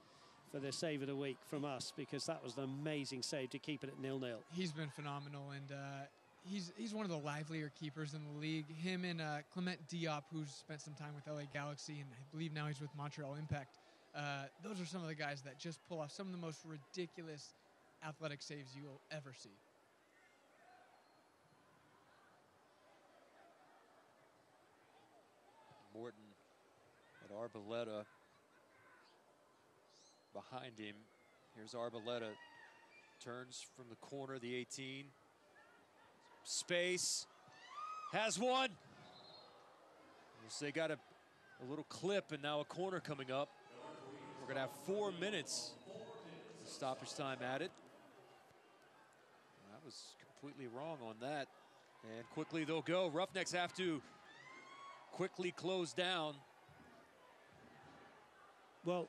C: for the save of the week from us, because that was an amazing save to keep it at 0-0.
E: He's been phenomenal, and he's one of the livelier keepers in the league. Him and Clement Diop, who's spent some time with LA Galaxy, and I believe now he's with Montreal Impact. Those are some of the guys that just pull off some of the most ridiculous athletic saves you will ever see.
B: Morton at Arboleda behind him. Here's Arboleda Turns from the corner, the 18. Space. Has one. They got a little clip and now a corner coming up. We're going to have 4 minutes stoppage time added. I was completely wrong on that. And quickly they'll go. Roughnecks have to quickly close down.
C: Well,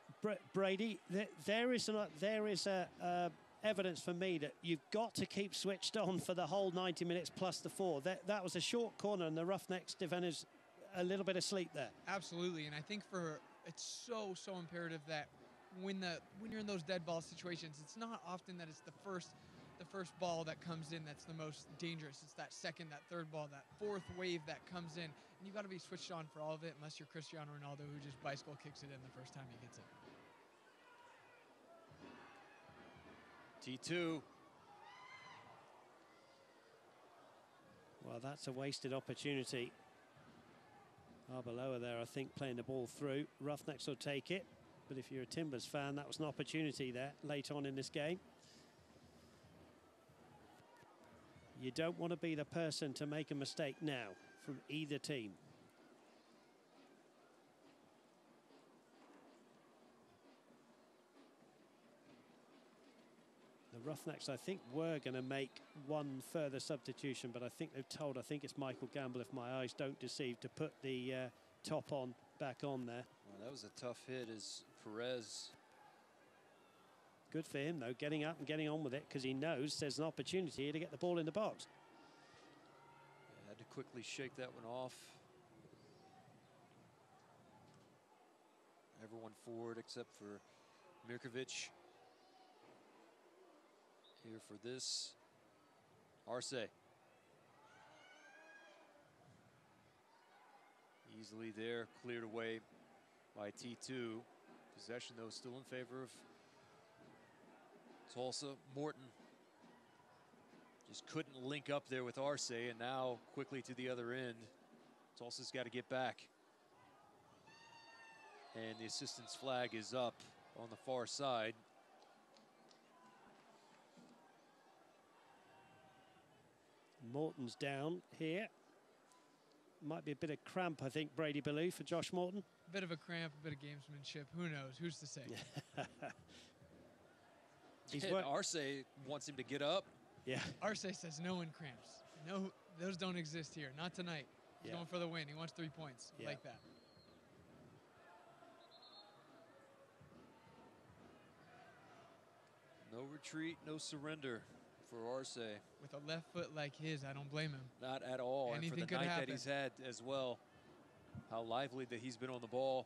C: Brady, there is evidence for me that you've got to keep switched on for the whole 90 minutes plus the 4. That was a short corner, and the Roughnecks defenders a little bit asleep there.
E: Absolutely, and I think it's so imperative that when you're in those dead ball situations, it's not often that it's the first ball that comes in that's the most dangerous. It's that second, that third ball, that fourth wave that comes in. And you got to be switched on for all of it, unless you're Cristiano Ronaldo, who just bicycle kicks it in the first time he gets it.
B: T2.
C: Well, that's a wasted opportunity. Arbeloa there, I think, playing the ball through. Roughnecks will take it. But if you're a Timbers fan, that was an opportunity there late on in this game. You don't want to be the person to make a mistake now from either team. The Roughnecks, I think, were going to make one further substitution, but I think it's Michael Gamble, if my eyes don't deceive, to put the top on back on there.
B: Well, that was a tough hit as Perez.
C: Good for him, though, getting up and getting on with it, because he knows there's an opportunity here to get the ball in the box.
B: Yeah, had to quickly shake that one off. Everyone forward except for Mirkovic. Here for this. Arce. Easily there, cleared away by T2. Possession, though, still in favor of Tulsa. Morton just couldn't link up there with Arce, and now quickly to the other end. Tulsa's got to get back. And the assistant's flag is up on the far side.
C: Morton's down here. Might be a bit of cramp, I think, Brady Ballou, for Josh Morton.
E: A bit of a cramp, a bit of gamesmanship. Who knows? Who's to say?
B: Arce wants him to get up.
C: Yeah.
E: Arce says no one cramps. No, those don't exist here. Not tonight. He's going for the win. He wants 3 points.
C: Yeah.
E: Like that.
B: No retreat, no surrender for Arce.
E: With a left foot like his, I don't blame him.
B: Not at all.
E: Anything
B: and for the
E: could
B: night
E: happen.
B: that he's had as well. How lively that he's been on the ball.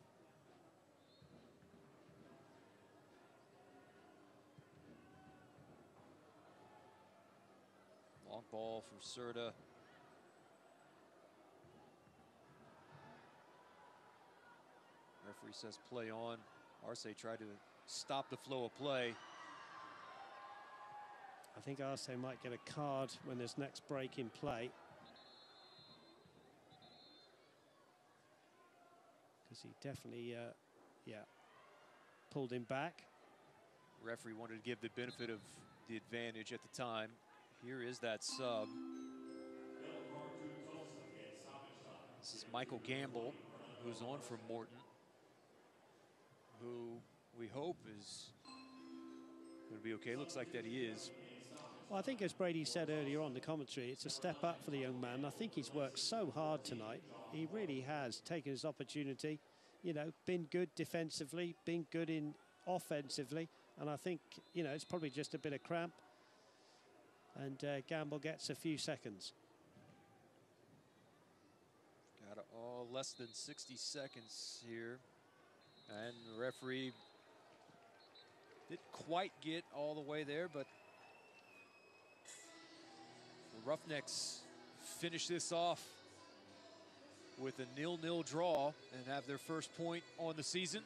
B: Long ball for Serta. Referee says play on. Arce tried to stop the flow of play.
C: I think Arce might get a card when there's next break in play. Because he definitely, pulled him back.
B: Referee wanted to give the benefit of the advantage at the time. Here is that sub. This is Michael Gamble, who's on for Morton, who we hope is going to be okay. Looks like that he is.
C: Well, I think as Brady said earlier on the commentary, it's a step up for the young man. I think he's worked so hard tonight. He really has taken his opportunity, you know, been good defensively, been good in offensively. And I think, you know, it's probably just a bit of cramp. And Gamble gets a few seconds.
B: Got less than 60 seconds here. And the referee didn't quite get all the way there, but the Roughnecks finish this off with a 0-0 draw and have their first point on the season.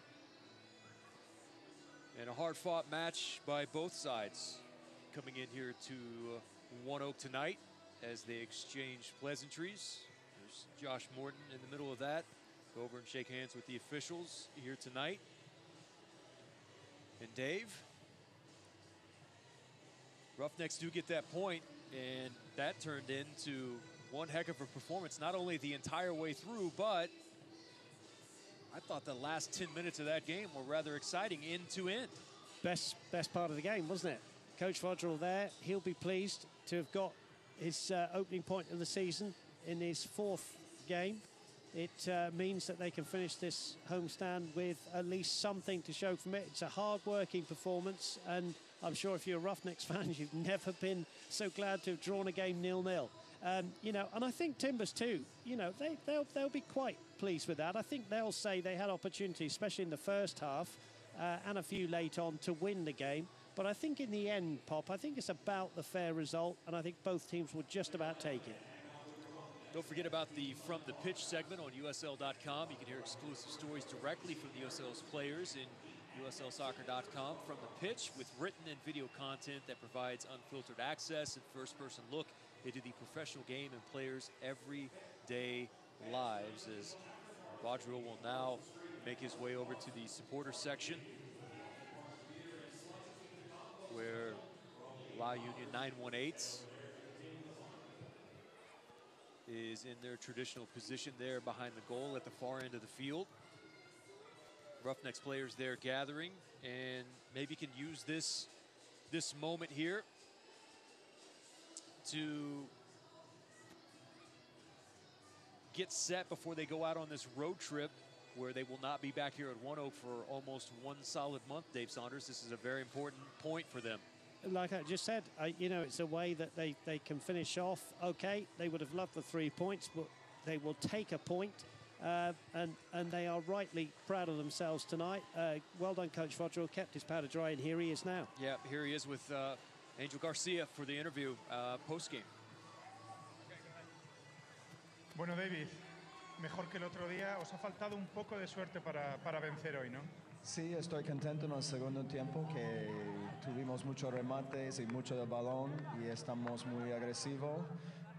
B: And a hard-fought match by both sides coming in here to One Oak tonight as they exchange pleasantries. There's Josh Morton in the middle of that. Go over and shake hands with the officials here tonight. And Dave, Roughnecks do get that point, and that turned into one heck of a performance, not only the entire way through, but I thought the last 10 minutes of that game were rather exciting end to end.
C: Best part of the game, wasn't it? Coach Fodrell there, he'll be pleased to have got his opening point of the season in his 4th game. It means that they can finish this homestand with at least something to show from it. It's a hard-working performance, and I'm sure if you're a Roughnecks fan, you've never been so glad to have drawn a game 0-0. You know, and I think Timbers too, you know, they'll be quite pleased with that. I think they'll say they had opportunities, especially in the first half, and a few late on, to win the game. But I think in the end, Pop, I think it's about the fair result, and I think both teams will just about take it.
B: Don't forget about the From the Pitch segment on USL.com. You can hear exclusive stories directly from the USL's players in USLsoccer.com. From the Pitch, with written and video content that provides unfiltered access and first-person look into the professional game and players' everyday lives, as Rodrigo will now make his way over to the supporter section, where La Union 918s is in their traditional position there behind the goal at the far end of the field. Roughnecks players there gathering, and maybe can use this moment here to get set before they go out on this road trip, where they will not be back here at One Oak for almost one solid month, Dave Saunders. This is a very important point for them.
C: Like I just said, you know, it's a way that they can finish off. Okay, they would have loved the 3 points, but they will take a point, and they are rightly proud of themselves tonight. Well done, Coach Fodrell, kept his powder dry, and here he is now.
B: Yeah, here he is with Angel Garcia for the interview post-game.
P: Bueno, David, mejor que el otro día. Os ha faltado un poco de suerte para vencer hoy, ¿no?
I: Sí, estoy contento en el segundo tiempo, que tuvimos muchos remates y mucho del balón y estamos muy agresivos,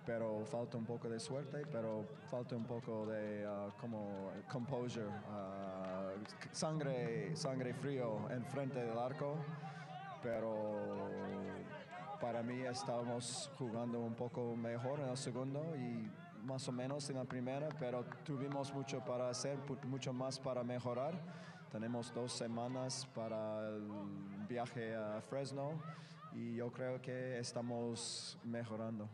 I: pero falta un poco de suerte, pero falta un poco de como composure, sangre frío en frente del arco, pero para mí estamos jugando un poco mejor en el segundo y más o menos en la primera, pero tuvimos mucho para hacer, mucho más para mejorar. Tenemos 2 semanas para el viaje a Fresno y yo creo que estamos mejorando.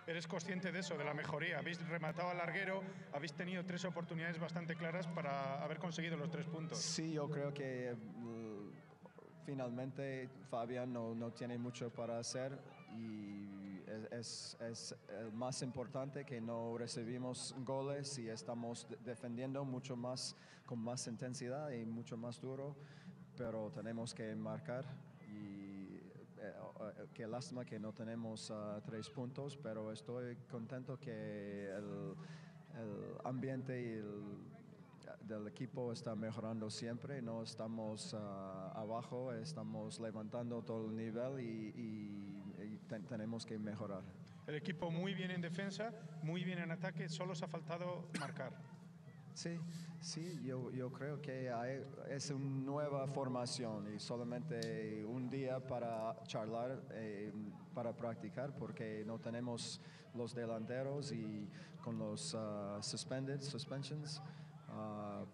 P: ¿Eres consciente de eso, de la mejoría? Habéis rematado al larguero, habéis tenido 3 oportunidades bastante claras para haber conseguido los 3 puntos.
I: Sí, yo creo que finalmente Fabián no tiene mucho para hacer y es el más importante, que no recibimos goles y estamos defendiendo mucho más, con más intensidad y mucho más duro, pero tenemos que marcar y qué lástima que no tenemos 3 puntos, pero estoy contento que el ambiente y del equipo está mejorando siempre. No estamos abajo, estamos levantando todo el nivel y tenemos que mejorar.
P: El equipo muy bien en defensa, muy bien en ataque, solo os ha faltado marcar.
I: Sí, yo creo que es una nueva formación y solamente un día para charlar, para practicar, porque no tenemos los delanteros y con los suspensions.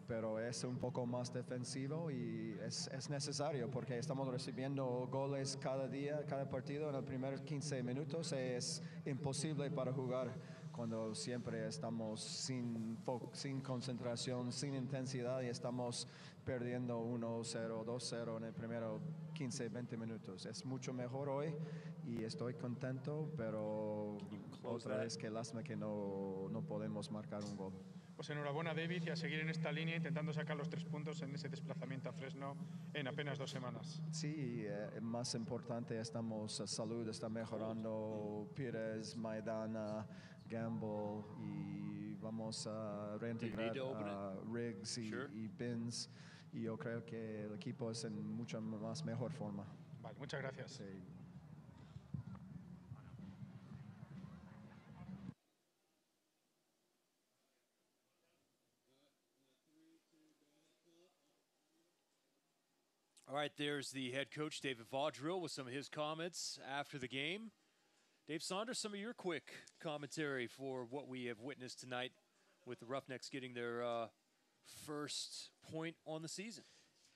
I: Pero es un poco más defensivo y es necesario, porque estamos recibiendo goles cada día, cada partido. En los primeros 15 minutos es imposible para jugar cuando siempre estamos sin concentración, sin intensidad, y estamos perdiendo 1-0, 2-0 en el primero 15, 20 minutos. Es mucho mejor hoy y estoy contento, pero otra vez que lástima que no podemos marcar un gol.
P: Pues enhorabuena, David, y a seguir en esta línea intentando sacar los 3 puntos en ese desplazamiento a Fresno en apenas 2 semanas.
I: Sí, más importante, salud está mejorando, Pires, Maidana, Gamble, y vamos a reintegrar Riggs y Bins, y yo creo que el equipo es en mucho más mejor forma.
P: Vale, muchas gracias.
I: Sí.
B: All right, there's the head coach, David Vaudreuil, with some of his comments after the game. Dave Saunders, some of your quick commentary for what we have witnessed tonight with the Roughnecks getting their first point on the season.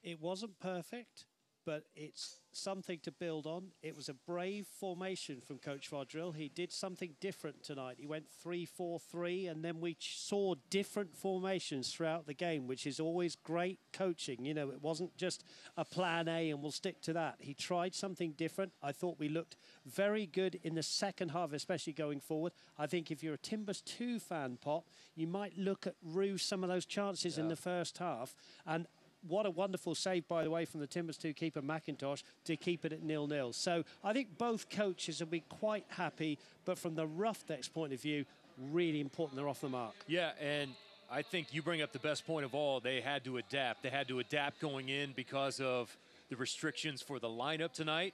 C: It wasn't perfect, but it's something to build on. It was a brave formation from Coach Vaudreuil. He did something different tonight. He went 3-4-3, and then we saw different formations throughout the game, which is always great coaching. You know, it wasn't just a plan A and we'll stick to that. He tried something different. I thought we looked very good in the second half, especially going forward. I think if you're a Timbers 2 fan, Pop, you might look at rue some of those chances in the first half. And what a wonderful save, by the way, from the Timbers 2 keeper, McIntosh, to keep it at 0-0. So I think both coaches will be quite happy, but from the Roughnecks' point of view, really important they're off the mark.
B: Yeah, and I think you bring up the best point of all. They had to adapt. They had to adapt going in because of the restrictions for the lineup tonight,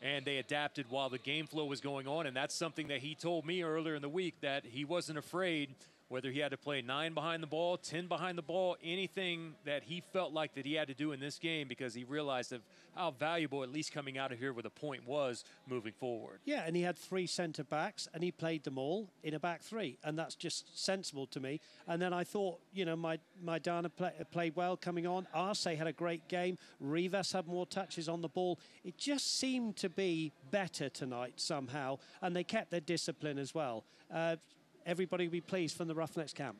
B: and they adapted while the game flow was going on, and that's something that he told me earlier in the week, that he wasn't afraid whether he had to play 9 behind the ball, 10 behind the ball, anything that he felt like that he had to do in this game, because he realized of how valuable, at least coming out of here with a point, was moving forward.
C: Yeah, and he had 3 centre-backs, and he played them all in a back 3, and that's just sensible to me. And then I thought, you know, Maidana played well coming on. Arce had a great game. Rivas had more touches on the ball. It just seemed to be better tonight somehow, and they kept their discipline as well. Everybody will be pleased from the Roughnecks camp.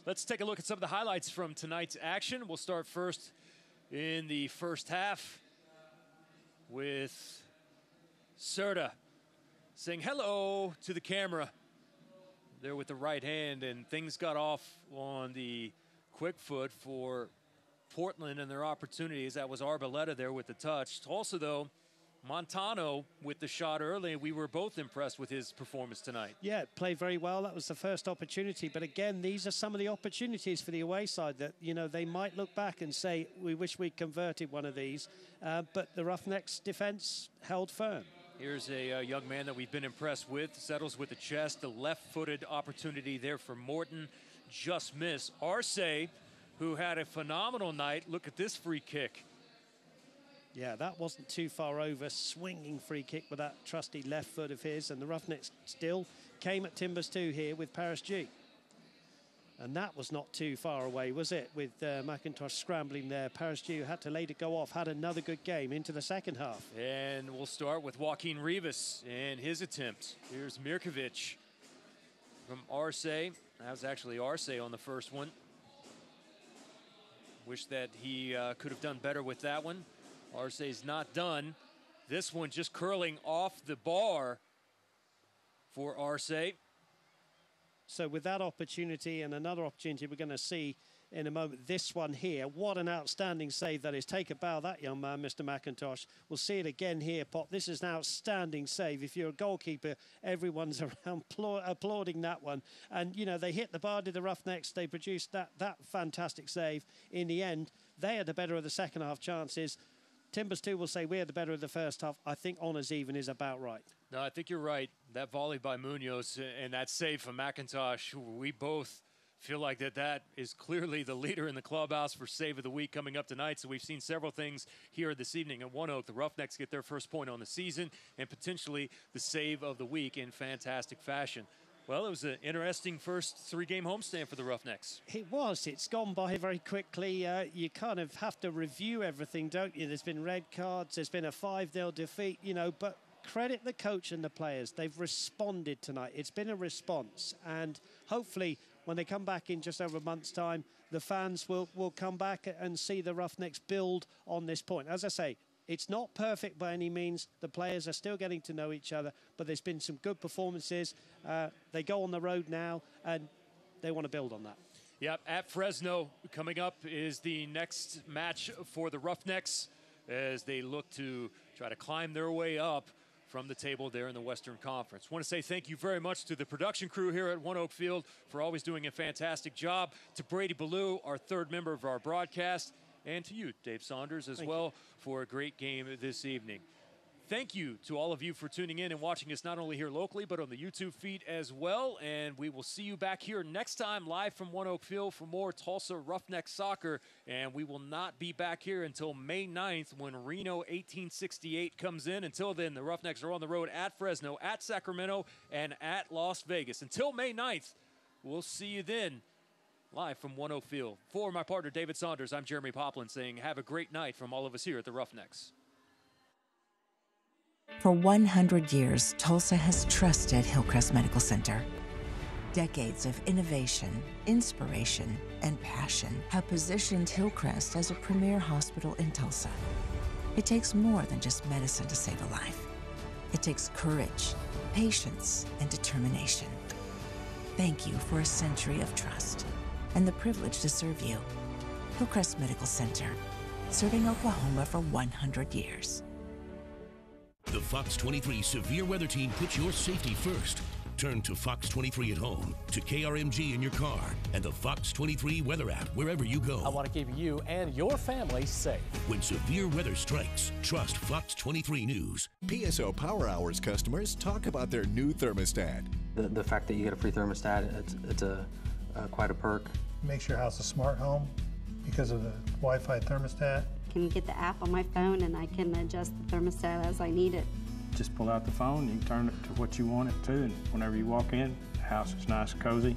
B: Let's take a look at some of the highlights from tonight's action. We'll start first in the first half with Serta saying hello to the camera there with the right hand, and things got off on the quick foot for Portland and their opportunities. That was Arboleda there with the touch. Also, though, Montano with the shot early. We were both impressed with his performance tonight.
C: Yeah, played very well. That was the first opportunity. But again, these are some of the opportunities for the away side that, you know, they might look back and say, we wish we'd converted one of these. But the Roughnecks defense held firm.
B: Here's a young man that we've been impressed with. Settles with the chest. The left-footed opportunity there for Morton. Just missed. Arce, who had a phenomenal night. Look at this free kick.
C: Yeah, that wasn't too far over. Swinging free kick with that trusty left foot of his. And the Roughnecks still came at Timbers 2 here with Paris G. And that was not too far away, was it? With McIntosh scrambling there. Paris G, who had to later go off, had another good game into the second half.
B: And we'll start with Joaquin Rivas and his attempt. Here's Mirkovic from Arce. That was actually Arce on the first one. Wish that he could have done better with that one. Arce's not done. This one just curling off the bar for Arce.
C: So with that opportunity and another opportunity we're going to see in a moment, this one here, what an outstanding save that is. Take a bow, that young man, Mr. McIntosh. We'll see it again here, Pop. This is an outstanding save. If you're a goalkeeper, everyone's around applauding that one. And, you know, they hit the bar, did the Roughnecks. They produced that fantastic save. In the end, they had the better of the second half chances. Timbers 2 will say we had the better of the first half. I think honours even is about right.
B: No, I think you're right. That volley by Munoz and that save from McIntosh, we both feel like that is clearly the leader in the clubhouse for save of the week coming up tonight. So we've seen several things here this evening at One Oak. The Roughnecks get their first point on the season and potentially the save of the week in fantastic fashion. Well, it was an interesting first 3-game homestand for the Roughnecks.
C: It was. It's gone by very quickly. You kind of have to review everything, don't you? There's been red cards. There's been a 5-0 defeat, you know, but credit the coach and the players. They've responded tonight. It's been a response. And hopefully when they come back in just over a month's time, the fans will come back and see the Roughnecks build on this point. As I say, it's not perfect by any means. The players are still getting to know each other, but there's been some good performances. They go on the road now, and they want to build on that.
B: Yep, at Fresno coming up is the next match for the Roughnecks as they look to try to climb their way up from the table there in the Western Conference. I want to say thank you very much to the production crew here at One Oak Field for always doing a fantastic job, to Brady Ballou, our third member of our broadcast, and to you, Dave Saunders, as well, for a great game this evening. Thank you to all of you for tuning in and watching us not only here locally, but on the YouTube feed as well. And we will see you back here next time live from One Oak Field for more Tulsa Roughnecks soccer. And we will not be back here until May 9th when Reno 1868 comes in. Until then, the Roughnecks are on the road at Fresno, at Sacramento, and at Las Vegas. Until May 9th, we'll see you then live from One Oak Field. For my partner, David Saunders, I'm Jeremy Poplin saying have a great night from all of us here at the Roughnecks.
G: For 100 years, Tulsa has trusted Hillcrest Medical Center. Decades of innovation, inspiration, and passion have positioned Hillcrest as a premier hospital in Tulsa. It takes more than just medicine to save a life. It takes courage, patience, and determination. Thank you for a century of trust and the privilege to serve you. Hillcrest Medical Center, serving Oklahoma for 100 years.
H: The Fox 23 Severe Weather Team puts your safety first. Turn to Fox 23 at home, to KRMG in your car, and the Fox 23 weather app wherever you go.
M: I want to keep you and your family safe.
H: When severe weather strikes, trust Fox 23 News.
F: PSO Power Hours customers talk about their new thermostat.
Q: The fact that you get a free thermostat, it's quite a perk.
D: Makes your house a smart home because of the Wi-Fi thermostat.
R: I can get the app on my phone and I can adjust the thermostat as I need it.
D: Just pull out the phone, you can turn it to what you want it to, and whenever you walk in, the house is nice and cozy.